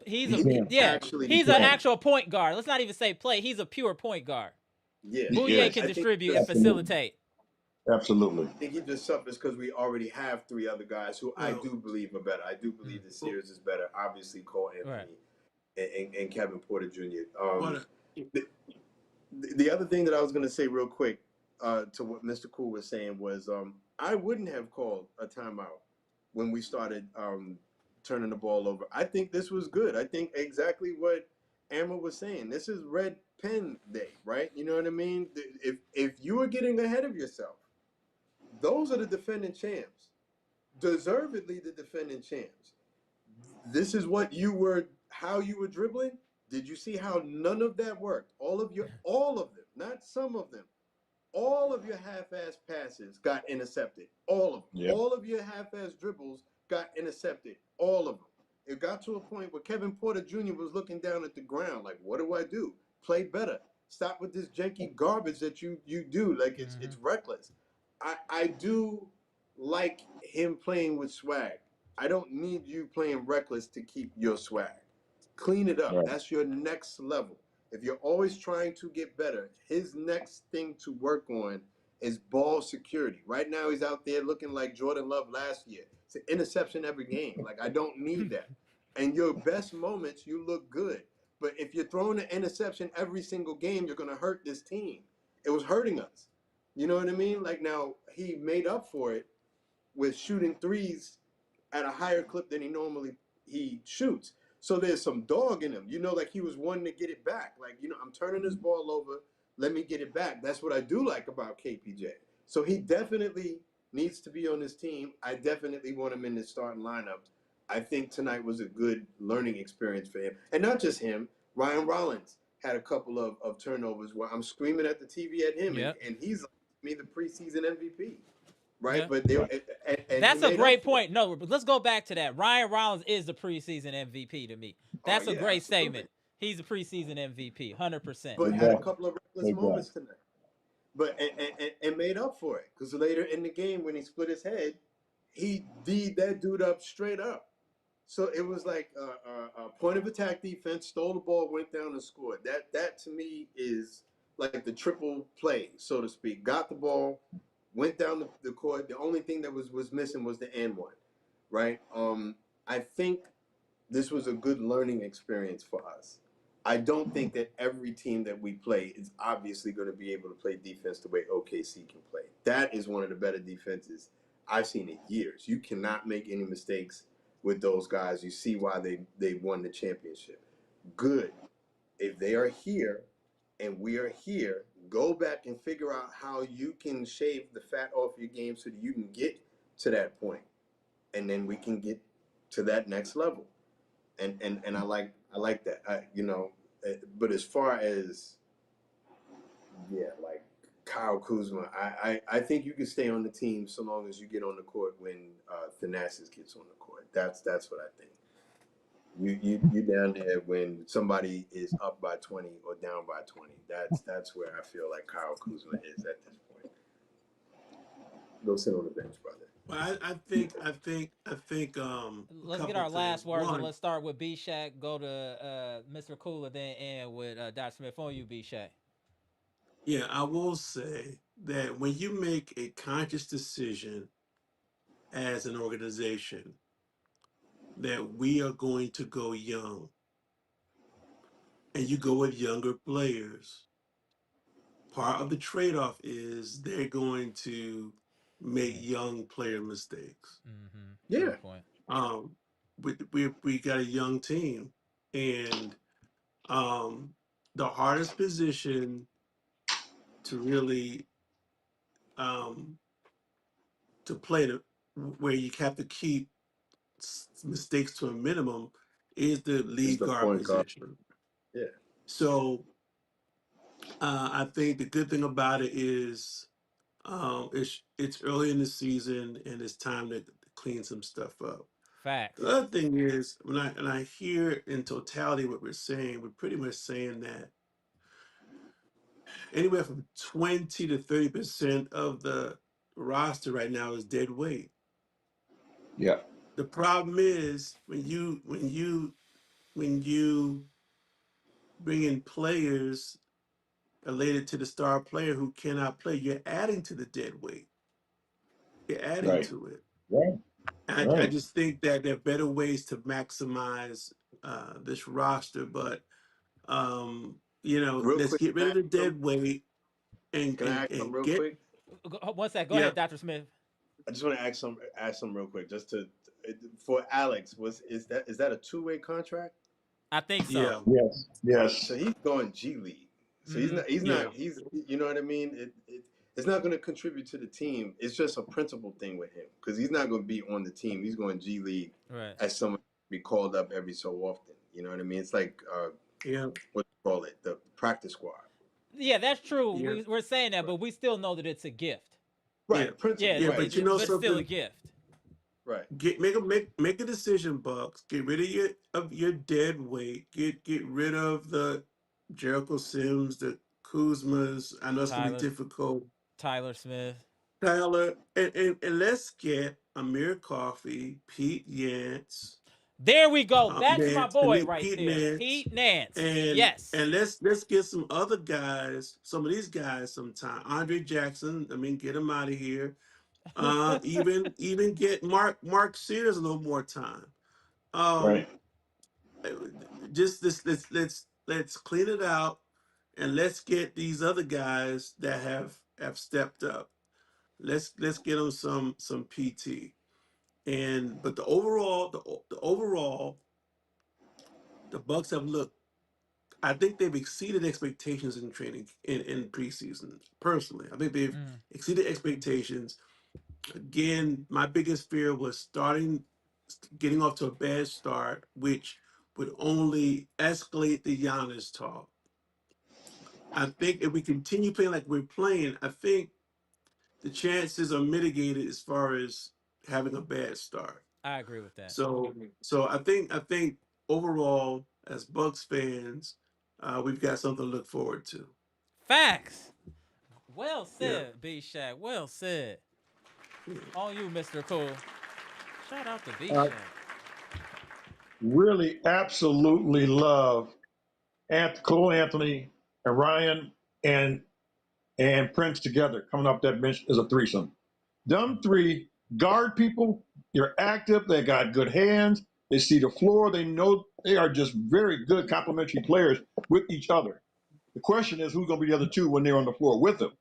actual point guard. Let's not even say play. He's a pure point guard. Yeah. Bouye can distribute and facilitate. Absolutely. I think he just suffers because we already have three other guys who I do believe are better. I do believe the series is better. Obviously, Cole Anthony and Kevin Porter Jr. The other thing that I was going to say real quick to what Mr. Cool was saying was I wouldn't have called a timeout when we started turning the ball over. I think this was good. I think exactly what Amara was saying. This is red pen day, right? You know what I mean? If you were getting ahead of yourself, those are the defending champs. Deservedly the defending champs. This is how you were dribbling. Did you see how none of that worked? All of them, not some of them. All of your half-ass passes got intercepted. All of them. Yep. All of your half-ass dribbles got intercepted. All of them. It got to a point where Kevin Porter Jr. was looking down at the ground like, what do I do? Play better. Stop with this janky garbage that you do. Like, it's reckless. I do like him playing with swag. I don't need you playing reckless to keep your swag. Clean it up. Right. That's your next level. If you're always trying to get better, his next thing to work on is ball security. Right now, he's out there looking like Jordan Love last year. It's an interception every game. Like, I don't need that. And your best moments, you look good. But if you're throwing an interception every single game, you're going to hurt this team. It was hurting us. You know what I mean? Like, now, he made up for it with shooting threes at a higher clip than he shoots. So there's some dog in him. Like he was wanting to get it back. Like, I'm turning this ball over. Let me get it back. That's what I do like about KPJ. So he definitely needs to be on this team. I definitely want him in the starting lineup. I think tonight was a good learning experience for him. And not just him. Ryan Rollins had a couple of turnovers where I'm screaming at the TV at him. Yep. And he's like me the preseason MVP. Right, yeah. But that's a great point. No, but let's go back to that. Ryan Rollins is the preseason MVP to me. That's a great statement. He's a preseason MVP, 100%. But had a couple of reckless moments tonight. but and made up for it because later in the game when he split his head, he D'd that dude up straight up. So it was like a point of attack defense, stole the ball, went down and scored. That to me is like the triple play, so to speak. Got the ball, went down the court. The only thing that was missing was the and one, right? I think this was a good learning experience for us. I don't think that every team that we play is obviously going to be able to play defense the way OKC can play. That is one of the better defenses I've seen in years. You cannot make any mistakes with those guys. You see why they won the championship. Good. If they are here and we are here, go back and figure out how you can shave the fat off your game so that you can get to that point, and then we can get to that next level. And I like that. But as far as like Kyle Kuzma, I think you can stay on the team so long as you get on the court when Thanasis gets on the court. That's what I think. You down there when somebody is up by 20 or down by 20. That's where I feel like Kyle Kuzma is at this point. Go sit on the bench, brother. Well, I think. A Let's get couple our things. last words, and One, let's start with B Shack. Go to Mr. Cooler, then end with Dr. Smith. On you, B Shack. yeah, I will say that when you make a conscious decision as an organization that we are going to go young, and you go with younger players, part of the trade-off is they're going to make young player mistakes. Mm-hmm. True Yeah, point. Um, we got a young team, and um, the hardest position to really um, to play to where you have to keep mistakes to a minimum is the it's lead the guard point guard. position. Yeah, So I think the good thing about it is it's early in the season and it's time to clean some stuff up. The Facts. other thing is when I hear in totality what we're saying, we're pretty much saying that anywhere from 20 to 30% of the roster right now is dead weight. Yeah. The problem is when you bring in players related to the star player who cannot play, you're adding to the dead weight. You're adding Right. to it. Right. I Right. just think that there are better ways to maximize this roster, but real let's quick. get rid of the dead weight and Can I and ask something and real get quick? One sec. Go yeah ahead, Dr. Smith. I just want to ask some real quick, just to for Alex. Is that a two-way contract? I think so. yeah Yes. So Yes. he's going G League. So he's Mm-hmm. not he's not yeah he's you know what I mean. It's not going to contribute to the team. It's just a principle thing with him because he's not going to be on the team. He's going G League Right. as someone to be called up every so often. You know what I mean? It's like yeah what do you call it, the practice squad. Yeah, that's true. yeah We're saying that, Right. but we still know that it's a gift. yeah Right. Principle. Yeah, yeah. Right. But you know but still a something, gift. Right. make a decision, Bucks. Get rid of your dead weight. Get rid of the Jericho Sims, the Kuzmas. I know it's gonna be Tyler difficult. Tyler Smith. Tyler, and let's get Amir Coffee, Pete Yance, There we go. That's my Nance. I boy mean right Pete there. Nance, Pete Nance. and Yes. and let's get some other guys, some of these guys, sometime. Andre Jackson. I mean, get him out of here. Even get Mark Sears a little more time. Right. Um, just this let's clean it out and let's get these other guys that have stepped up. Let's get them some PT. And but the overall the Bucks have looked. I think they've exceeded expectations in training in preseason. Personally, I think they've Mm. exceeded expectations. Again, my biggest fear was getting off to a bad start, which would only escalate the Giannis talk. I think if we continue playing like we're playing, I think the chances are mitigated as far as having a bad start. I agree with that. So I think overall, as Bucks fans, we've got something to look forward to. Facts. Well said, B Shack. Well said. On you, Mr. Cool. Shout out to B I Shack. really absolutely love Cole Anthony and Ryan and Prince together coming off that bench as a threesome. Them three guard people, they're active, they got good hands, they see the floor, they know they are just very good complementary players with each other. The question is who's going to be the other two when they're on the floor with them.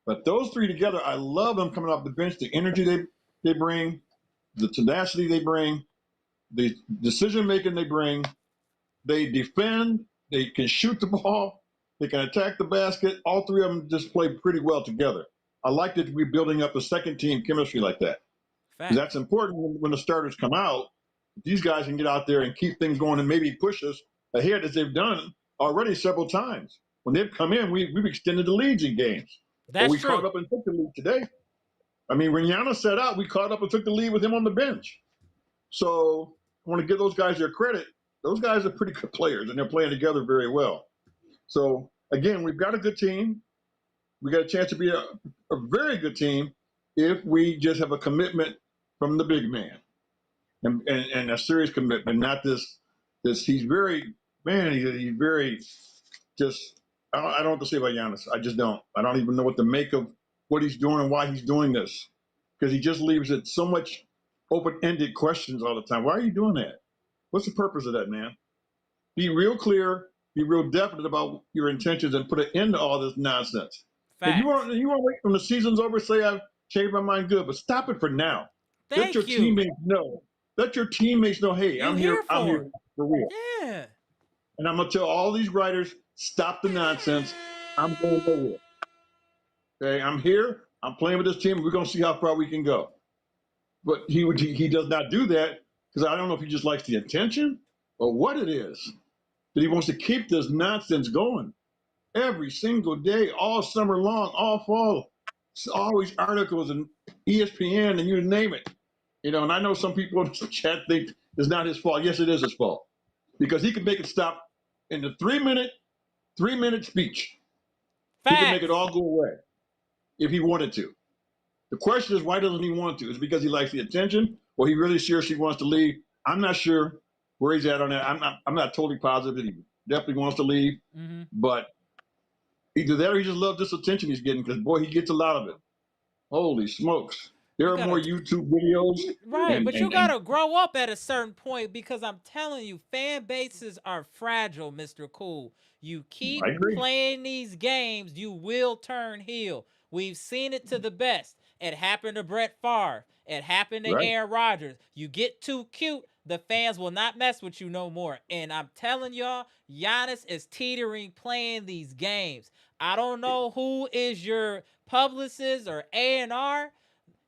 But those three together, I love them coming off the bench, the energy they bring, the tenacity they bring, the decision making they bring. They defend, they can shoot the ball, they can attack the basket. All three of them just play pretty well together. I like that we're building up a second team chemistry like that. Because that's Facts. important when the starters come out. These guys can get out there and keep things going and maybe push us ahead as they've done already several times. When they've come in, we've extended the leads in games. Or That's we caught true. up and took the lead today. I mean, when Giannis set out, we caught up and took the lead with him on the bench. So I want to give those guys their credit. Those guys are pretty good players, and they're playing together very well. So again, we've got a good team. We got a chance to be a very good team if we just have a commitment from the big man and a serious commitment, not this. He's very man. He's very just. I don't know what to say about Giannis. I just don't. I don't even know what to make of what he's doing and why he's doing this, because he just leaves it so much open-ended questions all the time. Why are you doing that? What's the purpose of that, man? Be real clear, be real definite about your intentions, and put an end to all this nonsense. If you Facts. want to wait when the season's over, say I've changed my mind, good, but stop it for now. Let your Thank you. teammates know. Let your teammates know, hey, You I'm here here. I'm for here it. for real. Yeah. And I'm gonna tell all these writers, stop the nonsense. I'm going nowhere. Okay, I'm here. I'm playing with this team. We're gonna see how far we can go. But he does not do that because I don't know if he just likes the attention or what it is. That he wants to keep this nonsense going every single day, all summer long, all fall. It's always articles and ESPN and you name it. And I know some people in the chat think it's not his fault. Yes, it is his fault because he could make it stop in the three-minute speech. He could make it Facts. all go away if he wanted to. The question is, why doesn't he want to? Is it because he likes the attention, or he really seriously wants to leave? I'm not sure where he's at on that. I'm not totally positive that he definitely wants to leave, Mm-hmm. but either that or he just loves this attention he's getting because boy, he gets a lot of it. Holy smokes! There You are more gotta YouTube videos, right, and but you and, and gotta grow up at a certain point because I'm telling you, fan bases are fragile, Mr. Cool. You keep I agree. playing these games, you will turn heel. We've seen it to the best. It happened to Brett Favre. It happened to Right. Aaron Rodgers. You get too cute, the fans will not mess with you no more. And I'm telling y'all, Giannis is teetering playing these games. I don't know who is your publicist or A&R.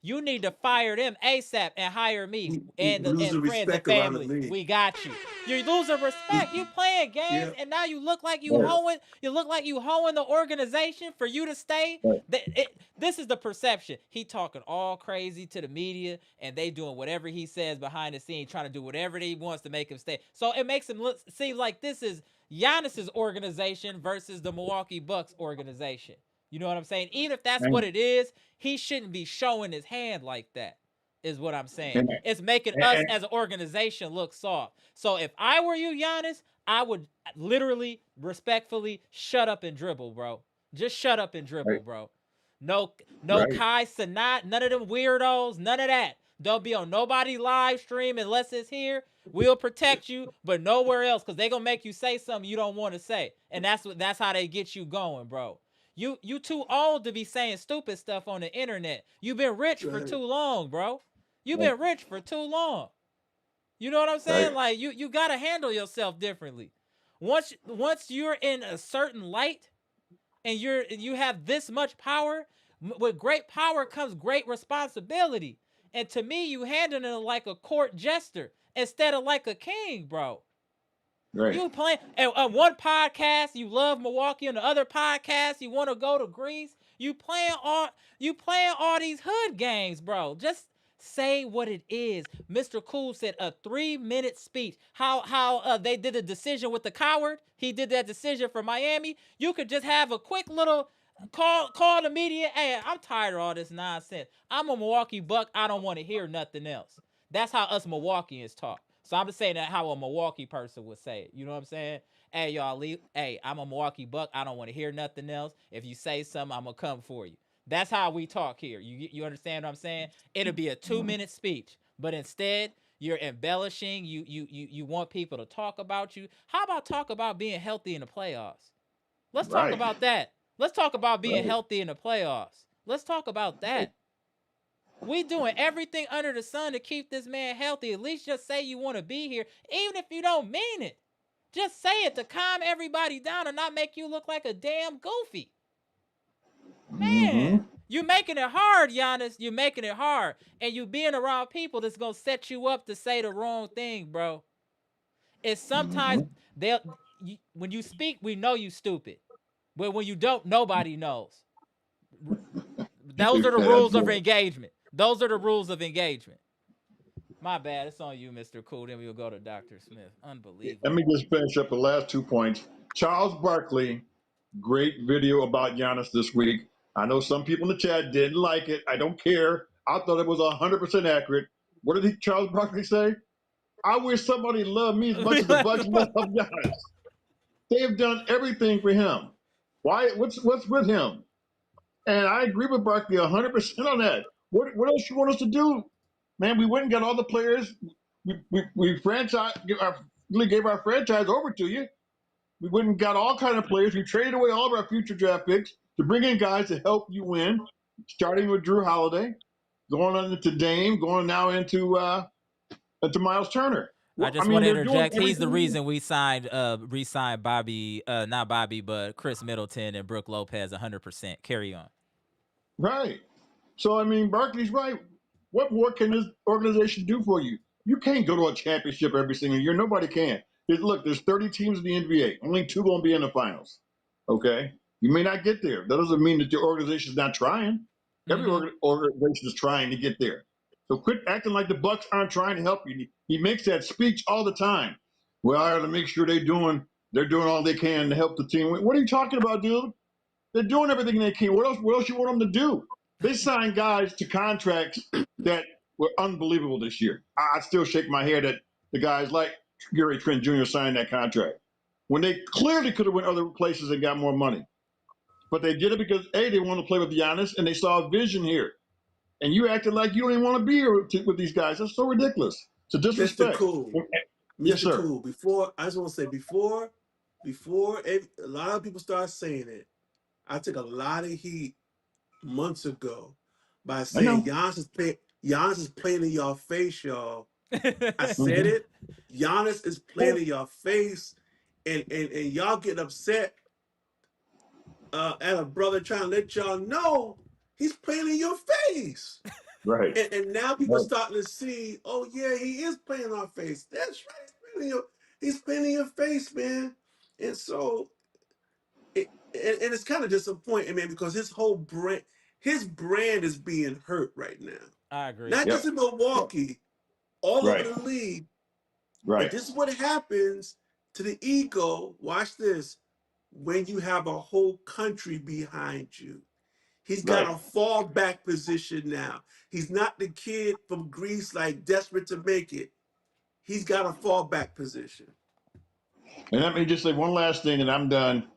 You need to fire them ASAP and hire me and Losing friends and respect around the family. league. We got you. You're losing respect. You playing games Yeah. and now you look like you Right. hoeing. You look like you hoeing the organization for you to stay. Right. This is the perception. He talking all crazy to the media and they doing whatever he says behind the scenes, trying to do whatever he wants to make him stay. So it makes him seem like this is Giannis's organization versus the Milwaukee Bucks organization. You know what I'm saying? Even if that's what And, it is, he shouldn't be showing his hand like that, is what I'm saying. and, It's making us and as an organization look soft. So if I were you, Giannis, I would literally, respectfully, shut up and dribble, bro. Just shut up and dribble, right, bro. No right. Kai Sanat, none of them weirdos, none of that. Don't be on nobody live stream unless it's here. We'll protect you, but nowhere else, because they gonna make you say something you don't want to say. And that's how they get you going, bro. You too old to be saying stupid stuff on the internet. You've been rich for too long, bro. You've been rich for too long. You know what I'm saying? Right. Like you gotta handle yourself differently. Once you're in a certain light and you have this much power, with great power comes great responsibility. And to me, you handling it like a court jester instead of like a king, bro. Right. You playing on one podcast, you love Milwaukee, on the other podcast, you want to go to Greece. You playing all these hood games, bro. Just say what it is. Mr. Cool said a 3-minute speech. How they did a decision with the coward. He did that decision for Miami. You could just have a quick little Call the media. Hey, I'm tired of all this nonsense. I'm a Milwaukee Buck. I don't want to hear nothing else. That's how us Milwaukeeans talk. So I'm just saying that how a Milwaukee person would say it. You know what I'm saying? Hey, y'all, leave. Hey, I'm a Milwaukee Buck. I don't want to hear nothing else. If you say something, I'm gonna come for you. That's how we talk here. You understand what I'm saying? It'll be a 2-minute speech, but instead you're embellishing. You want people to talk about you. How about talk about being healthy in the playoffs? Let's talk Right. about that. Let's talk about being Right. healthy in the playoffs. Let's talk about that. We doing everything under the sun to keep this man healthy. At least just say you want to be here, even if you don't mean it. Just say it to calm everybody down and not make you look like a damn goofy. Man, you're making it hard, Giannis. You're making it hard. And you being around people that's going to set you up to say the wrong thing, bro. It's sometimes when you speak, we know you stupid. But when you don't, nobody knows. Those are the rules of engagement. Those are the rules of engagement. My bad. It's on you, Mr. Cool. Then we'll go to Dr. Smith. Unbelievable. Let me just finish up the last 2 points. Charles Barkley, great video about Giannis this week. I know some people in the chat didn't like it. I don't care. I thought it was 100% accurate. What did Charles Barkley say? I wish somebody loved me as much as the Bucks love Giannis. They have done everything for him. Why? What's with him? And I agree with Barkley 100% on that. What else you want us to do, man? We went and got all the players. We gave our franchise over to you. We went and got all kind of players. We traded away all of our future draft picks to bring in guys to help you win. Starting with Drew Holiday, going on into Dame, going now into Miles Turner. I just want to interject. He's the reason we re-signed Bobby, not Bobby, but Chris Middleton and Brooke Lopez 100%. Carry on. Right. So, I mean, Barkley's right. What more can this organization do for you? You can't go to a championship every single year. Nobody can. Look, there's 30 teams in the NBA. Only 2 going to be in the finals. Okay? You may not get there. That doesn't mean that your organization's not trying. Every organization is trying to get there. So quit acting like the Bucks aren't trying to help you. He makes that speech all the time. Well, I got to make sure they're doing all they can to help the team. What are you talking about, dude? They're doing everything they can. What else you want them to do? They signed guys to contracts that were unbelievable this year. I still shake my head at the guys like Gary Trent Jr. signed that contract when they clearly could have went other places and got more money. But they did it because, A, they want to play with Giannis, and they saw a vision here. And you acted like you don't even want to be here with these guys. That's so ridiculous. It's a disrespect. Mr. Cool. Yes, sir. Cool. I just want to say before a lot of people start saying it, I took a lot of heat months ago by saying Giannis is playing in your face, y'all. I said it. Giannis is playing in your face, and y'all getting upset at a brother trying to let y'all know he's playing in your face. Right. And now people starting to see, oh yeah, he is playing in our face. That's right. He's playing in your face, man. And so and it's kind of disappointing, man, because his brand is being hurt right now. I agree. Not just in Milwaukee, all over the league. Right. But this is what happens to the ego. Watch this. When you have a whole country behind you. He's got a fallback position now. He's not the kid from Greece, like desperate to make it. He's got a fallback position. And let me just say one last thing, and I'm done.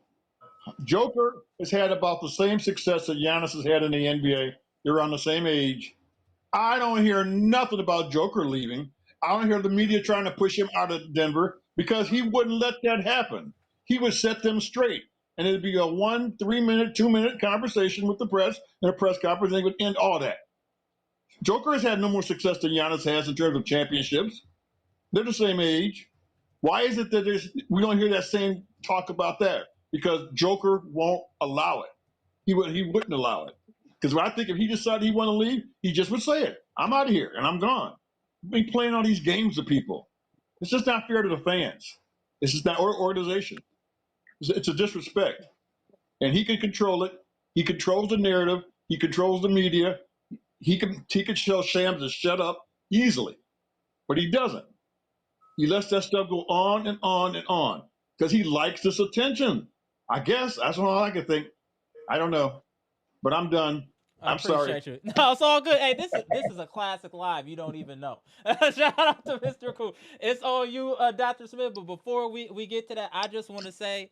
Joker has had about the same success that Giannis has had in the NBA. They're around the same age. I don't hear nothing about Joker leaving. I don't hear the media trying to push him out of Denver because he wouldn't let that happen. He would set them straight. And it'd be a 1, 3 minute, 2 minute conversation with the press and a press conference, and they would end all that. Joker has had no more success than Giannis has in terms of championships. They're the same age. Why is it that we don't hear that same talk about that? Because Joker won't allow it. He wouldn't allow it. Because I think if he decided he wanted to leave, he just would say it. I'm out of here and I'm gone. Be playing all these games with people. It's just not fair to the fans. It's just not organization. It's a disrespect. And he can control it. He controls the narrative. He controls the media. He can tell Shams to shut up easily. But he doesn't. He lets that stuff go on and on and on because he likes this attention. I guess that's all I can think. I don't know, but I'm done. I I'm sorry. appreciate you. No, it's all good. Hey, this is a classic live. You don't even know. Shout out to Mr. Cool. It's on you, Dr. Smith. But before we get to that, I just want to say,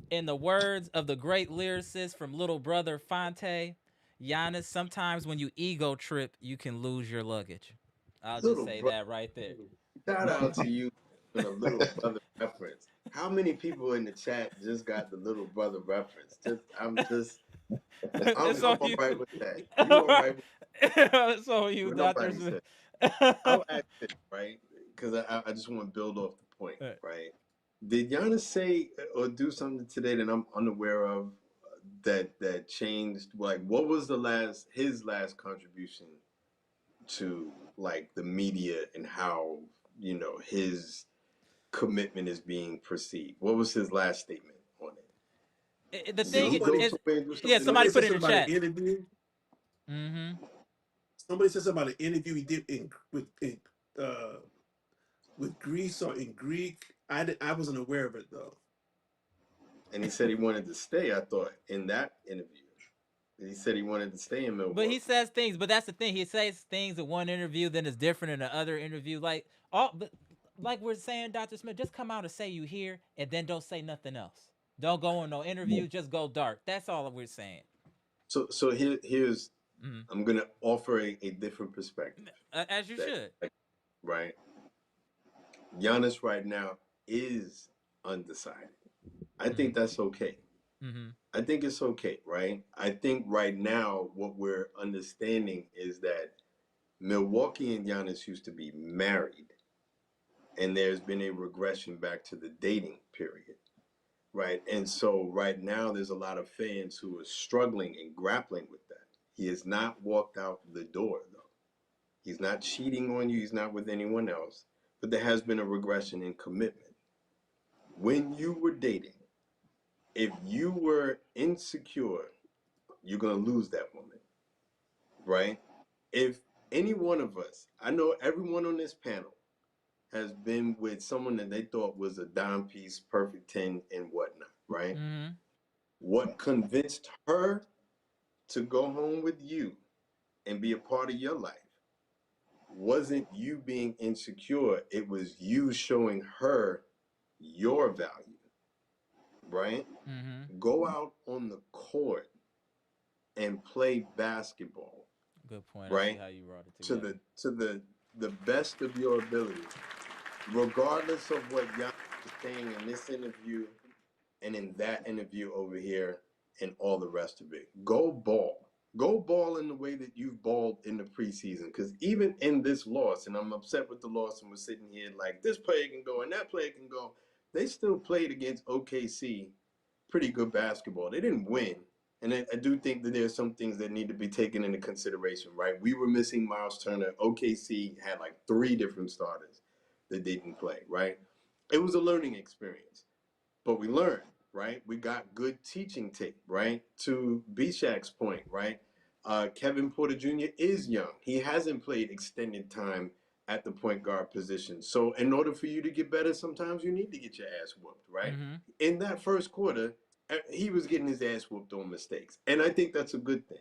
in the words of the great lyricist from Little Brother Fonte, Giannis, sometimes when you ego trip, you can lose your luggage. I'll just Little say brother. that right there. Shout out to you for the little brother reference. How many people in the chat just got the little brother reference? I'm It's on all you. right with that. You all right with It's on you, what Dr. nobody Smith. said. I'll ask this, right? Because I just want to build off the point, right? Did Giannis say or do something today that I'm unaware of that changed? Like, what was his last contribution to like the media and how his commitment is being perceived? What was his last statement on it? The Did thing he go is, somewhere and do yeah, something somebody Somebody else? put said it in something the about an chat. interview. Mm-hmm. Somebody said something about an interview he did uh, with Greece or in Greek. I wasn't aware of it though. And he said he wanted to stay, I thought, in that interview. He said he wanted to stay in But he Milwaukee. says things, but that's the thing. He says things in one interview, then it's different in the other interview. But like we're saying, Dr. Smith, just come out and say you here, and then don't say nothing else. Don't go on no interview. Just go dark. That's all we're saying. So here's Mm-hmm. I'm gonna offer a different perspective. As you That, should. right? Giannis right now is undecided. I think that's okay. Mm-hmm. I think it's okay, right? I think right now what we're understanding is that Milwaukee and Giannis used to be married, and there's been a regression back to the dating period, right? And so right now there's a lot of fans who are struggling and grappling with that. He has not walked out the door, though. He's not cheating on you, he's not with anyone else, but there has been a regression in commitment. When you were dating, if you were insecure, you're going to lose that woman, right? If any one of us, I know everyone on this panel has been with someone that they thought was a dime piece, perfect 10 and whatnot, right? Mm-hmm. What convinced her to go home with you and be a part of your life wasn't you being insecure, it was you showing her your value, right? Mm-hmm. Go out on the court and play basketball, Good point. I see right? how you brought it To together. the best of your ability, regardless of what Giannis is saying in this interview and in that interview over here and all the rest of it. Go ball. Go ball in the way that you've balled in the preseason. Because even in this loss, and I'm upset with the loss, and we're sitting here like this player can go and that player can go, they still played against OKC pretty good basketball. They didn't win. And I do think that there's some things that need to be taken into consideration, right? We were missing Miles Turner. OKC had like 3 different starters that didn't play, right? It was a learning experience, but we learned, right? We got good teaching tape, right? To Bishak's point, right? Kevin Porter Jr. is young. He hasn't played extended time at the point guard position. So in order for you to get better, sometimes you need to get your ass whooped, right? Mm-hmm. In that first quarter, he was getting his ass whooped on mistakes. And I think that's a good thing.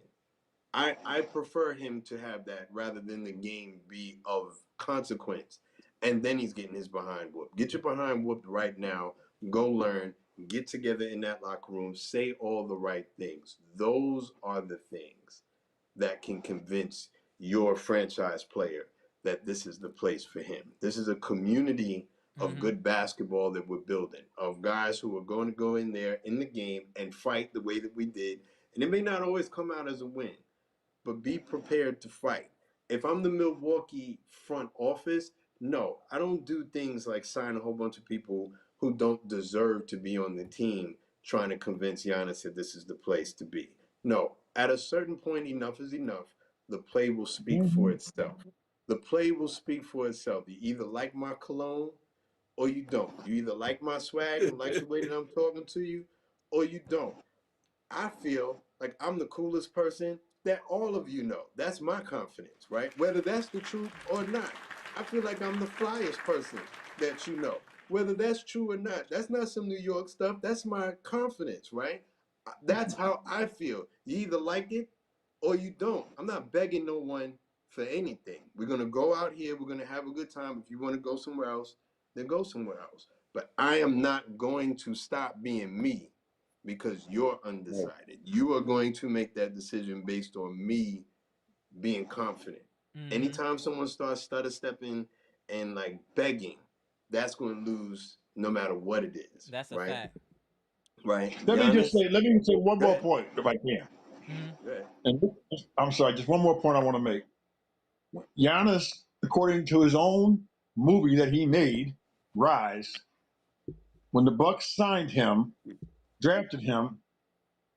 I prefer him to have that rather than the game be of consequence. And then he's getting his behind whooped. Get your behind whooped right now. Go learn. Get together in that locker room. Say all the right things. Those are the things that can convince your franchise player that this is the place for him. This is a community of Mm-hmm. good basketball that we're building, of guys who are going to go in there in the game and fight the way that we did. And it may not always come out as a win, but be prepared to fight. If I'm the Milwaukee front office, no, I don't do things like sign a whole bunch of people who don't deserve to be on the team trying to convince Giannis that this is the place to be. No, at a certain point, enough is enough. The play will speak for itself. The play will speak for itself. You either like my cologne or you don't. You either like my swag and like the way that I'm talking to you or you don't. I feel like I'm the coolest person that all of you know. That's my confidence, right? Whether that's the truth or not. I feel like I'm the flyest person that you know. Whether that's true or not, that's not some New York stuff. That's my confidence, right? That's how I feel. You either like it or you don't. I'm not begging no one for anything. We're gonna go out here. We're gonna have a good time. If you want to go somewhere else, then go somewhere else. But I am not going to stop being me because you're undecided. You are going to make that decision based on me being confident. Anytime someone starts stutter stepping and like begging, that's going to lose no matter what it is. That's a right? fact. Right. Let me just Giannis, say, one go more ahead. point if I can. Mm-hmm. Go ahead. And I'm sorry, just one more point I want to make. Giannis, according to his own movie that he made, Rise, when the Bucks signed him, drafted him,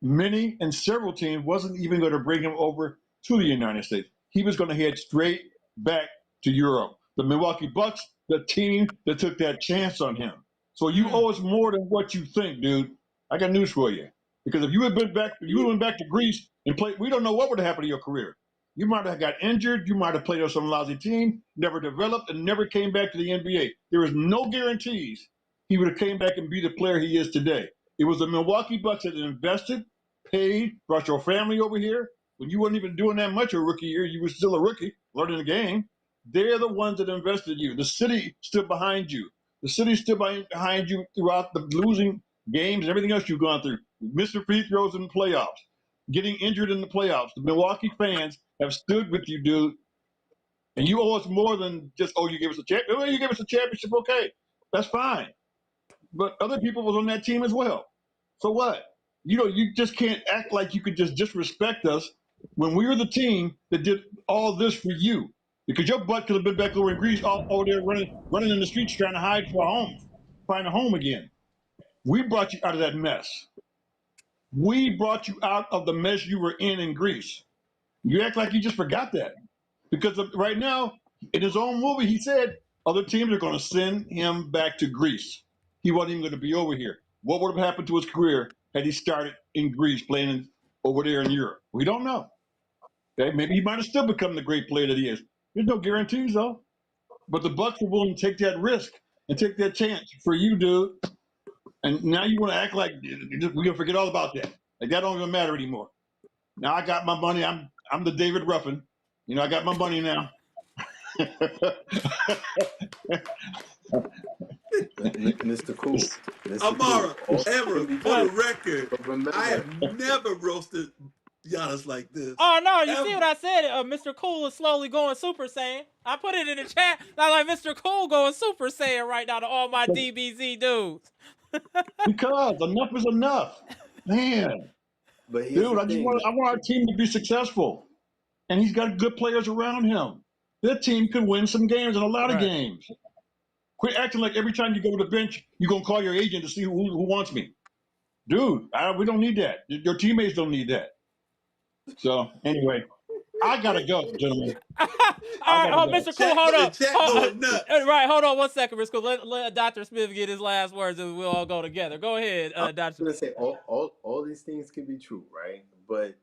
many and several teams wasn't even going to bring him over to the United States. He was going to head straight back to Europe. The Milwaukee Bucks, the team that took that chance on him. So you owe us more than what you think, dude. I got news for you. Because if you had been back, you went back to Greece and played. We don't know what would have happened to your career. You might have got injured. You might have played on some lousy team, never developed, and never came back to the NBA. There is no guarantees he would have came back and be the player he is today. It was the Milwaukee Bucks that invested, paid, brought your family over here. When you weren't even doing that much your rookie year, you were still a rookie, learning the game. They're the ones that invested in you. The city stood behind you. The city stood behind you throughout the losing games and everything else you've gone through. Missing free throws in the playoffs, getting injured in the playoffs. The Milwaukee fans have stood with you, dude. And you owe us more than just, oh, you gave us a championship. Oh, you gave us a championship, okay. That's fine. But other people was on that team as well. So what? You just can't act like you could just disrespect us when we were the team that did all this for you. Because your butt could have been back over in Greece, all there running in the streets trying to hide for a home, find a home again. We brought you out of that mess. We brought you out of the mess you were in Greece. You act like you just forgot that. Because right now, in his own movie, he said other teams are going to send him back to Greece. He wasn't even going to be over here. What would have happened to his career had he started in Greece playing over there in Europe? We don't know. Okay? Maybe he might have still become the great player that he is. There's no guarantees, though. But the Bucks were willing to take that risk and take that chance for you, dude. And now you want to act like we're going to forget all about that. Like that don't even matter anymore. Now I got my money. I'm the David Ruffin. I got my money now. Mr. Cool. Amara, Amara, for the record, remember, I have never roasted Giannis like this. Oh no! You ever. see what I said? Mr. Cool is slowly going Super Saiyan. I put it in the chat. Not like Mr. Cool going Super Saiyan right now to all my DBZ dudes. Because enough is enough, man. but here's Dude, the I thing. want our team to be successful, and he's got good players around him. That team could win some games and a lot of games. Quit acting like every time you go to the bench, you're gonna call your agent to see who wants me. Dude, we don't need that. Your teammates don't need that. So anyway, I gotta go, gentlemen. All right, Mr. Cool, hold on. Chat going nuts. Right, hold on 1 second, Mr. Cool. Let Dr. Smith get his last words, and we'll all go together. Go ahead, I'm Dr. gonna say all these things can be true, right? But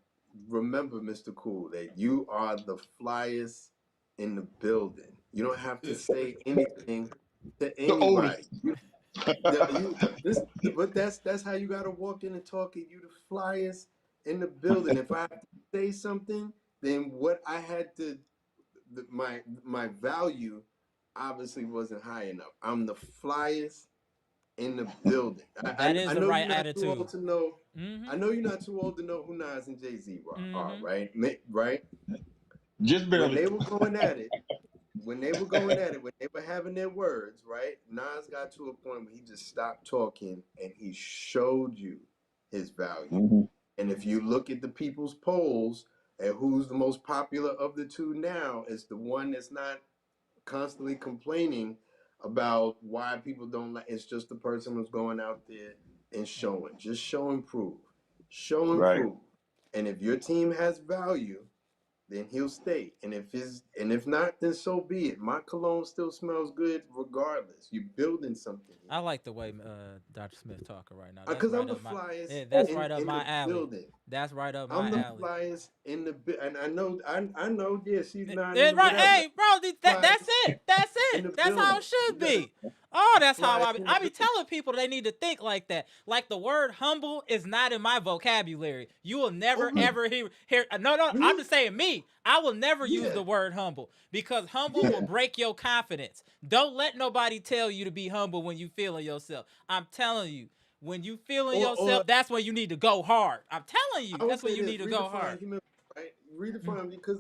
remember, Mr. Cool, that you are the flyest in the building. You don't have to say anything to anybody. But that's how you gotta walk in and talk. And you the flyest in the building. If I have to say something, then what I had to my value obviously wasn't high enough. I'm the flyest in the building. That is I the know right you're not attitude. too old to know. Mm-hmm. I know you're not too old to know who Nas and Jay-Z are, Mm-hmm. right? Right? Just When barely. they were going at it, when they were having their words, right? Nas got to a point where he just stopped talking and he showed you his value. Mhm. And if you look at the people's polls and who's the most popular of the two now, it's the one that's not constantly complaining about why people don't like. It's just the person who's going out there and showing, just show and prove, show and Right. prove. And if your team has value, then he'll stay. And if not, then so be it. My cologne still smells good regardless. You're building something I like the way Dr. Smith talking right now. because I'm the flyest. That's right up my alley. Building. That's right up I'm my the alley. flyest in the and I know. Yeah, she's not It, into right, whatever. hey, bro, that's Flyest it. That's in it. the That's how it building. should You got be. Oh, that's how flyest in the I be building. telling people they need to think like that. Like the word humble is not in my vocabulary. You will Oh, never look, ever hear no, I'm really? just saying me. I will never use Yeah, the word humble because humble will yeah. break your confidence. Don't let nobody tell you to be humble when you feeling yourself. I'm telling you, when you feeling Or yourself, that's when you need to go hard. I'm telling you, I would that's when say you this: need to go hard. redefine humility, right? Redefine because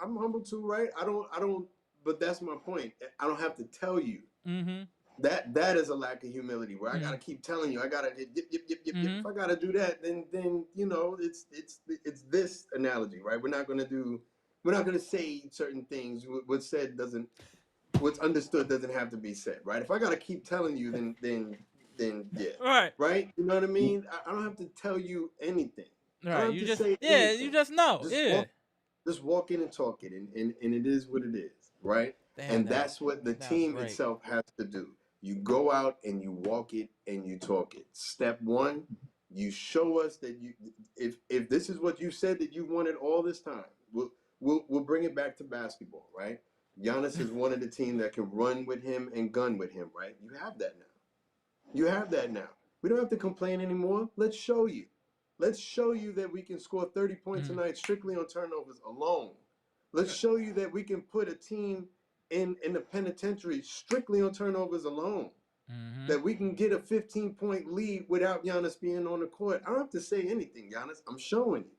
I'm humble too, right? I don't. But that's my point. I don't have to tell you. Mm-hmm. That is a lack of humility where I Mm-hmm. gotta keep telling you I gotta yip. Mm-hmm. If I gotta do that, then it's this analogy, right? We're not gonna say certain things. What's said doesn't what's understood doesn't have to be said, right? If I gotta keep telling you, then yeah, Right. right? You know what I mean? I don't have to tell you anything. I don't Right. have You to just say yeah, you anything. just know. Just Yeah. walk just walk in and talk it, and it is what it is, right? Damn, And that was that's what the that was team great. itself has to do. You go out and you walk it and you talk it. Step one, you show us that you if this is what you said that you wanted all this time, we'll bring it back to basketball, right? Giannis is one of the team that can run with him and gun with him, right? You have that now. You have that now. We don't have to complain anymore. Let's show you. Let's show you that we can score 30 points a Mm, night strictly on turnovers alone. Let's show you that we can put a team in the penitentiary strictly on turnovers alone. mm-hmm. That we can get a 15-point lead without Giannis being on the court. I don't have to say anything, Giannis. I'm showing you.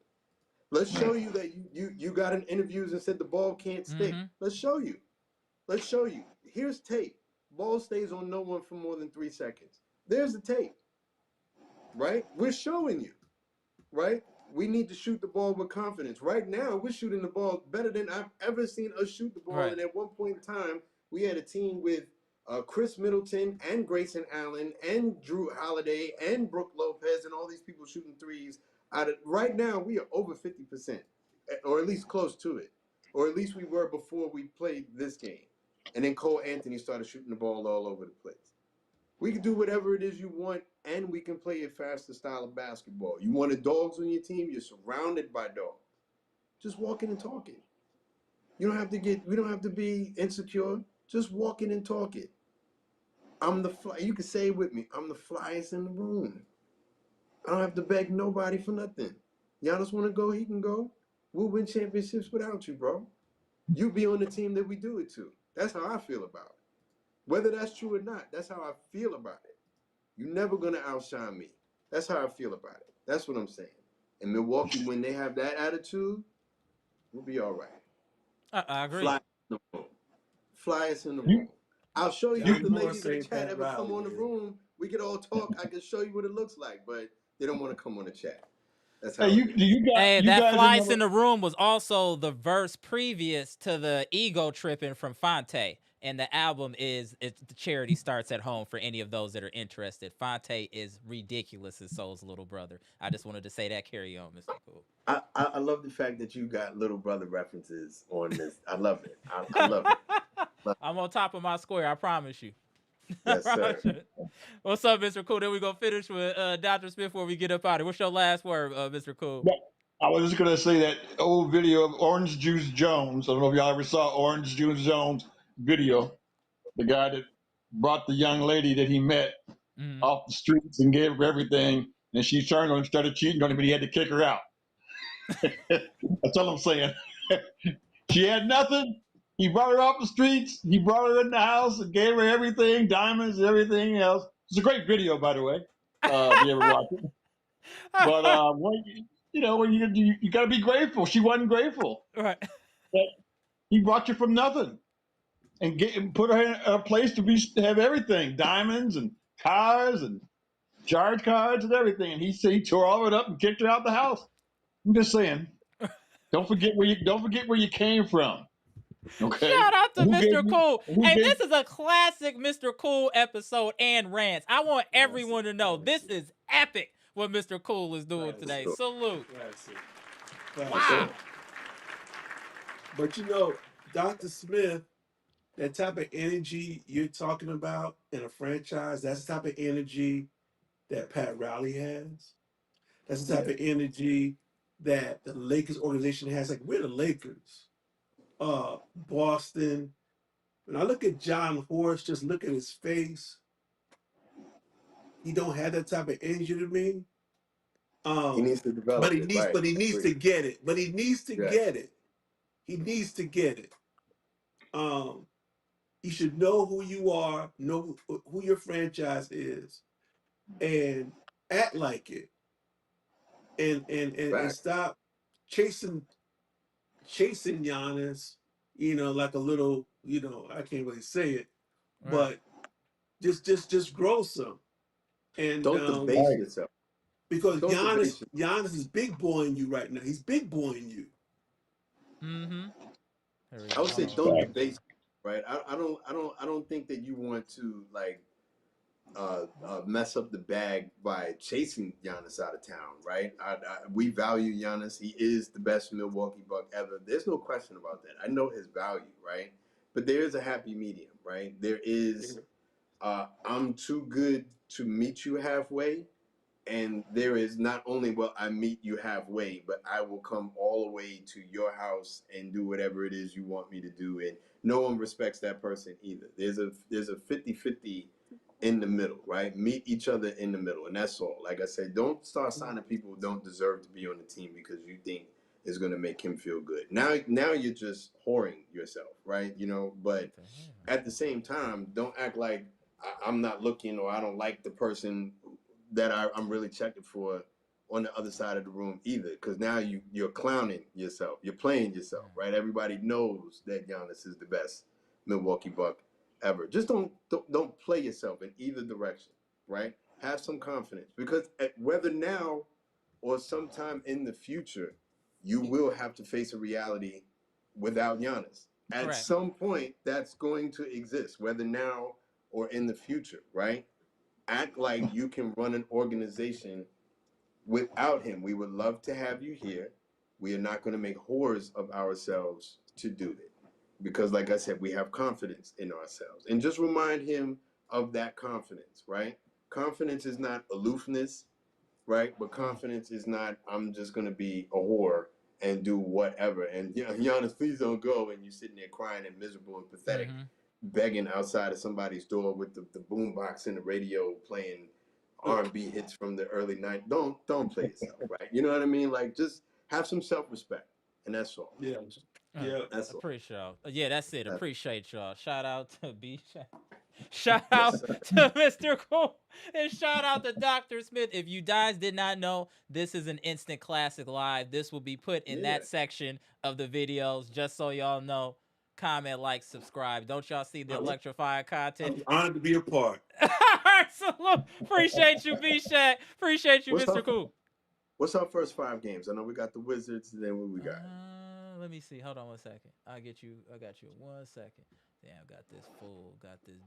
Let's show you that you got in interviews and said the ball can't stick. Mm-hmm. Let's show you. Let's show you. Here's tape. Ball stays on no one for more than 3 seconds. There's the tape, right? We're showing you, right? We need to shoot the ball with confidence. Right now, we're shooting the ball better than I've ever seen us shoot the ball. Right. And at one point in time, we had a team with Chris Middleton and Grayson Allen and Drew Holiday and Brooke Lopez and all these people shooting threes. Right now, we are over 50%, or at least close to it, or at least we were before we played this game. And then Cole Anthony started shooting the ball all over the place. We can do whatever it is you want, and we can play a faster style of basketball. You wanted dogs on your team, you're surrounded by dogs. Just walking and talking. We don't have to be insecure. Just walking and talking. I'm the fly. You can say it with me. I'm the flyest in the room. I don't have to beg nobody for nothing. Giannis want to go, he can go. We'll win championships without you, bro. You be on the team that we do it to. That's how I feel about it. Whether that's true or not, that's how I feel about it. You're never gonna outshine me. That's how I feel about it. That's what I'm saying. In Milwaukee, when they have that attitude, we'll be all right. I agree. Fly in the room. Fly us in the room. You, I'll show you if John the Morris ladies in the ain't chat Pat ever come Riley, on the man. room. We could all talk. I can show you what it looks like, but they don't want to come on the chat. That's hey, how it is. Hey, you that guys flies remember? in the room was also the verse previous to the ego tripping from Fonte. And the album is the charity starts at home for any of those that are interested. Fonte is ridiculous as Soul's little brother. I just wanted to say that. Carry on, Mr. Cool. I love the fact that you got little brother references on this. I love it. I love it. Love I'm on top of my square. I promise you. it. I Yes, promise sir. you. What's up, Mr. Cool? Then we gonna finish with Dr. Smith before we get up out of here. What's your last word, Mr. Cool? Yeah, I was just gonna say that old video of Orange Juice Jones. I don't know if y'all ever saw Orange Juice Jones video. The guy that brought the young lady that he met Mm-hmm. off the streets and gave her everything, and she turned on him and started cheating on him, but he had to kick her out. That's all I'm saying. She had nothing. He brought her off the streets. He brought her in the house and gave her everything, diamonds, everything else. It's a great video, by the way, if you ever watch it. But when you got to be grateful. She wasn't grateful. Right. But he brought you from nothing and put her in a place to have everything, diamonds and cars and charge cards and everything. And he tore all of it up and kicked her out the house. I'm just saying, don't forget where you came from. Okay, Shout out to who gave Mr. you? Cool. Who Hey, gave? this is a classic Mr. Cool episode and rants. I want everyone to know this is epic what Mr. Cool is doing today. Classic. Salute. Classic. Yes, sir. Wow. But Dr. Smith, that type of energy you're talking about in a franchise, that's the type of energy that Pat Riley has. That's the type Yeah. of energy that the Lakers organization has. Like, we're the Lakers. Boston. When I look at John Horst, just look at his face. He don't have that type of energy to me. He needs to But develop he it, needs, right? but he needs to get it. But he needs to Yeah. get it. He needs to get it. You should know who you are, know who your franchise is, and act like it, and Fact. stop chasing Giannis. Like a little. I can't really say it, Right. but just grow some. And Don't debase yourself. because Don't debase yourself. Giannis is big boying you right now. He's big boying you. Mm-hmm. I would say don't debase, right? I don't think that you want to like mess up the bag by chasing Giannis out of town, right? We value Giannis. He is the best Milwaukee Buck ever. There's no question about that. I know his value, right? But there is a happy medium, right? There is, I'm too good to meet you halfway. And there is not only will I meet you halfway, but I will come all the way to your house and do whatever it is you want me to do. And no one respects that person either. There's a 50-50 in the middle, right? Meet each other in the middle. And that's all. Like I said, don't start signing people who don't deserve to be on the team because you think it's going to make him feel good. Now you're just whoring yourself, right? But at the same time, don't act like I'm not looking or I don't like the person that I'm really checking for on the other side of the room either, because now you're clowning yourself, you're playing yourself, right? Everybody knows that Giannis is the best Milwaukee Buck ever. Just don't play yourself in either direction, right? Have some confidence, because whether now or sometime in the future, you will have to face a reality without Giannis. At some point, that's going to exist, whether now or in the future, right? Act like you can run an organization without him. We would love to have you here. We are not going to make whores of ourselves to do it. Because like I said, we have confidence in ourselves. And just remind him of that confidence, right? Confidence is not aloofness, right? But confidence is not, I'm just going to be a whore and do whatever. And Giannis, please don't go. And you're sitting there crying and miserable and pathetic. Begging outside of somebody's door with the boombox and the radio playing R&B hits from the early 90s. Don't play yourself, right? You know what I mean? Like, just have some self-respect, and that's all. Yeah. That's all. Appreciate y'all. Yeah, that's it. Appreciate y'all. Shout out to B. Shout out to Mr. Cool. And shout out to Dr. Smith. If you guys did not know, this is an instant classic live. This will be put in that section of the videos, just so y'all know. Comment, like, subscribe. Don't y'all see the electrifying content? I'm honored to be a part. Salute. Appreciate you, B-Shaq. Appreciate you, Mr. Cool. What's our first 5 games? I know we got the Wizards, and then what we got? Let me see. Hold on 1 second. I got you in 1 second. Damn, got this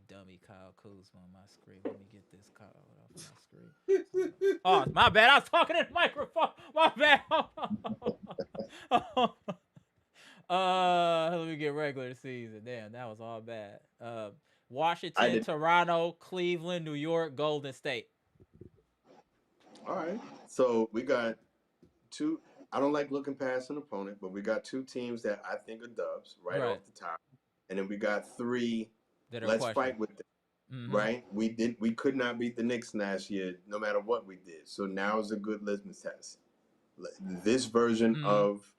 dummy Kyle Kuzma on my screen. Let me get this Kyle off my screen. Oh, my bad. I was talking in the microphone. My bad. Let me get regular season. Damn, that was all bad. Washington, Toronto, Cleveland, New York, Golden State. All right. So we got 2. I don't like looking past an opponent, but we got 2 teams that I think are dubs right off the top. And then we got 3 that are let's fight with them. Right? We could not beat the Knicks last year, no matter what we did. So now is a good litmus test. This version of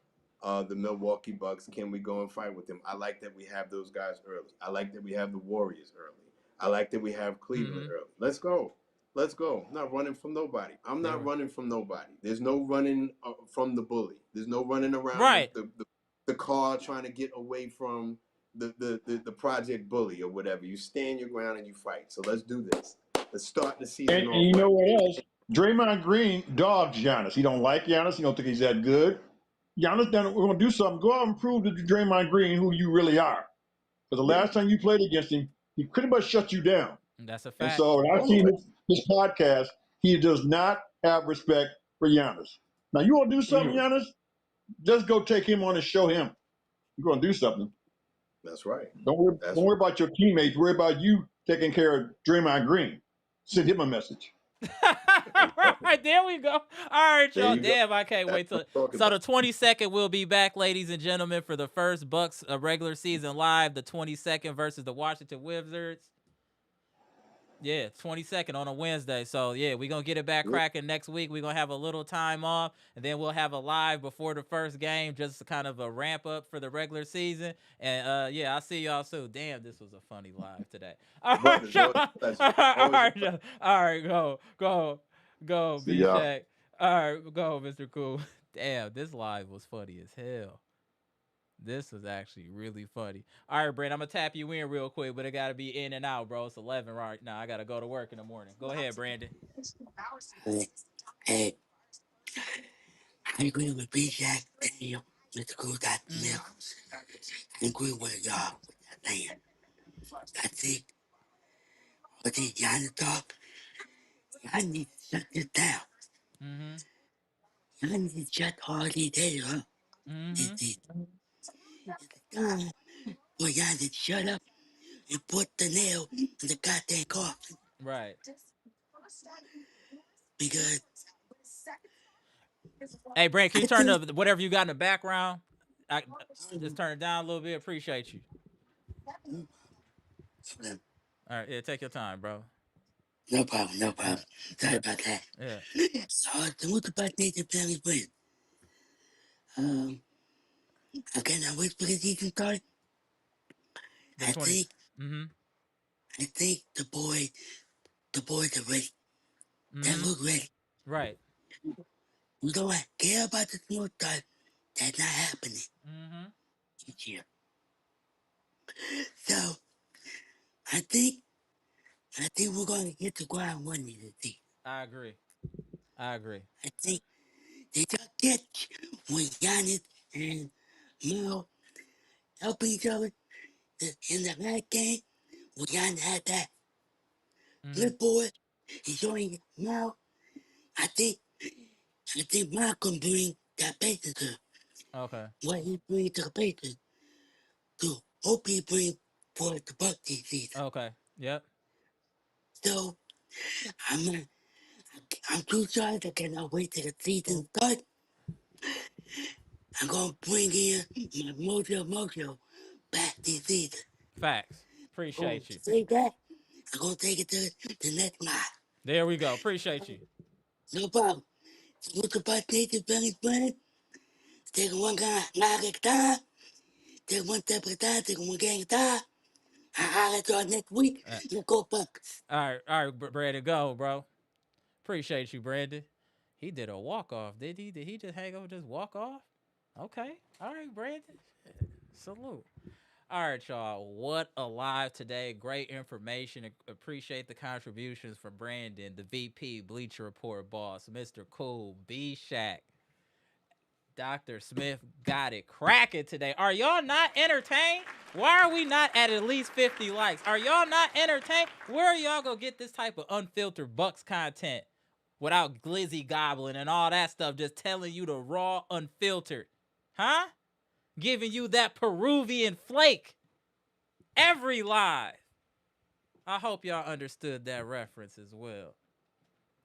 the Milwaukee Bucks, can we go and fight with them? I like that we have those guys early. I like that we have the Warriors early. I like that we have Cleveland early. Let's go. I'm not running from nobody. I'm not running from nobody. There's no running from the bully. There's no running around the car trying to get away from the project bully or whatever. You stand your ground and you fight. So let's do this. Let's start the season and you know what else? Draymond Green dogs Giannis. He don't like Giannis. He don't think he's that good. Giannis, we're going to do something. Go out and prove to Draymond Green who you really are. Because the last time you played against him, he pretty much shut you down. That's a fact. And so when I've seen this podcast, he does not have respect for Giannis. Now, you want to do something, Giannis? Just go take him on and show him. You're going to do something. That's right. Don't worry about your teammates. Worry about you taking care of Draymond Green. Send him a message. All right, there we go. All right, There y'all. you go. Damn, I can't wait till. That's what I'm talking So the about. 22nd we'll be back, ladies and gentlemen, for the first Bucks regular season live. The 22nd versus the Washington Wizards. Yeah, 22nd on a Wednesday. So, yeah, we're going to get it back Yeah. cracking next week. We're going to have a little time off, and then we'll have a live before the first game, just kind of a ramp up for the regular season. And, yeah, I'll see y'all soon. Damn, this was a funny live today. All right, Brothers, always a pleasure. all Always a right, pleasure. all right, go, See y'all. B-Shack. All right, go, Mr. Cool. Damn, this live was funny as hell. This was actually really funny. All right, Brent, I'm going to tap you in real quick, but it got to be in and out, bro. It's 11 right now. I got to go to work in the morning. Go ahead, Brandon. Hey, I agree with B-Jack, Daniel, Mr. Cool, Dr. Mm-hmm. Mills. I agree with y'all with that thing. I think what did Giannis talk? I need to shut this down. Mm-hmm. I need to shut all these haters up. Mm-hmm. It's time for Giannis to shut up and put the nail in the goddamn coffin. Right. Because Hey, Brent, can I you turn think, the whatever you got in the background? I just turn it down a little bit. Appreciate you. All right, yeah, take your time, bro. no problem, no Yeah, problem. Sorry about that. yeah. The most about Nathan family friend. Um, again, I wait for the season start. The I 20. think, Mm-hmm. I think the boys are ready. They Mm-hmm. look ready. Right. We don't care about the small stuff. That's not happening Mm-hmm. this year. So I think we're gonna hit the ground running this season. I agree. I agree. I think they got catch when Giannis and Mel help each other in the last game. When Giannis had that Mm-hmm. clipboard, he's showing Mel. I think Mel can bring that Pacers to Okay. what he brings to the Pacers to hope he bring for the Bucks this season. Okay. Yep. So I'm I'm too tired. I cannot wait till the season starts. I'm gonna bring in my mojo back this season. Facts. I'm gonna Appreciate you. say that. I'm gonna take it to the next line. There we go. Appreciate you. No problem. Look about Nathan Benny's friend. Take one guy, knock at a time. Take one step at a time. Take one gang at a time. I'll holler at y'all next week. Uh, Let's go Bucks. all right, Brandon, go, bro. Appreciate you, Brandon. He did a walk off, did he? Did he just hang over, just walk off? Okay. All right, Brandon. Salute. All right, y'all. What a live today. Great information. Appreciate the contributions from Brandon, the VP, Bleacher Report boss, Mr. Cool, B Shack. Dr. Smith got it cracking today. Are y'all not entertained? Why are we not at least 50 likes? Are y'all not entertained? Where are y'all gonna get this type of unfiltered Bucks content without glizzy gobbling and all that stuff, just telling you the raw, unfiltered? Huh? Giving you that Peruvian flake every live. I hope y'all understood that reference as well.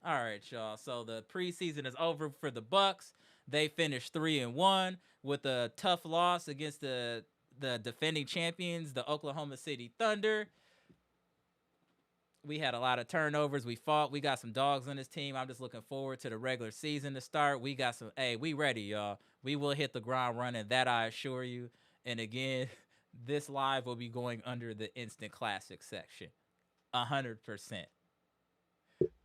All right, y'all. So the preseason is over for the Bucks. They finished 3-1 with a tough loss against the defending champions, the Oklahoma City Thunder. We had a lot of turnovers. We fought. We got some dogs on this team. I'm just looking forward to the regular season to start. We got some. Hey, we ready, y'all. We will hit the ground running. That I assure you. And again, this live will be going under the instant classic section. 100%.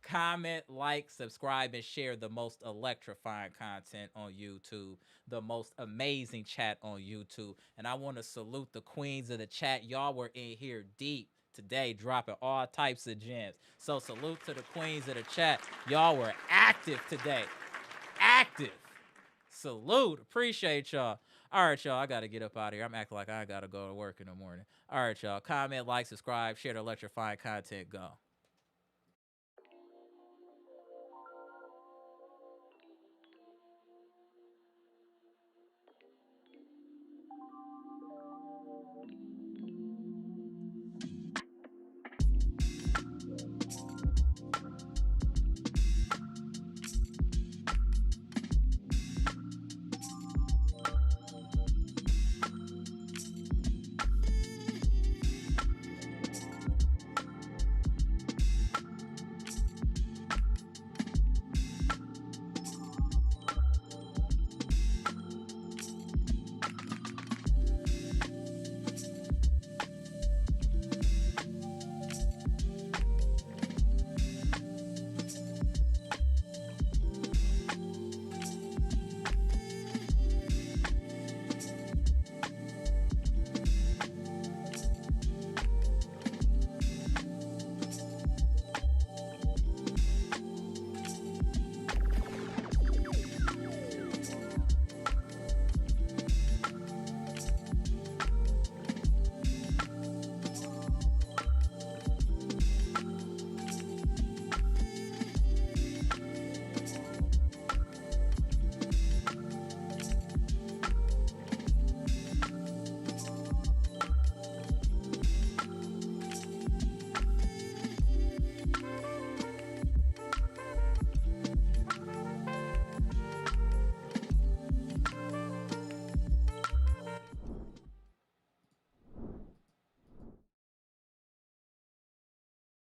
Comment, like, subscribe, and share the most electrifying content on YouTube, the most amazing chat on YouTube. And I want to salute the queens of the chat. Y'all were in here deep today, dropping all types of gems. So salute to the queens of the chat. Y'all were active today. Active. Salute. Appreciate y'all. All right, y'all. I got to get up out of here. I'm acting like I got to go to work in the morning. All right, y'all. Comment, like, subscribe, share the electrifying content. Go.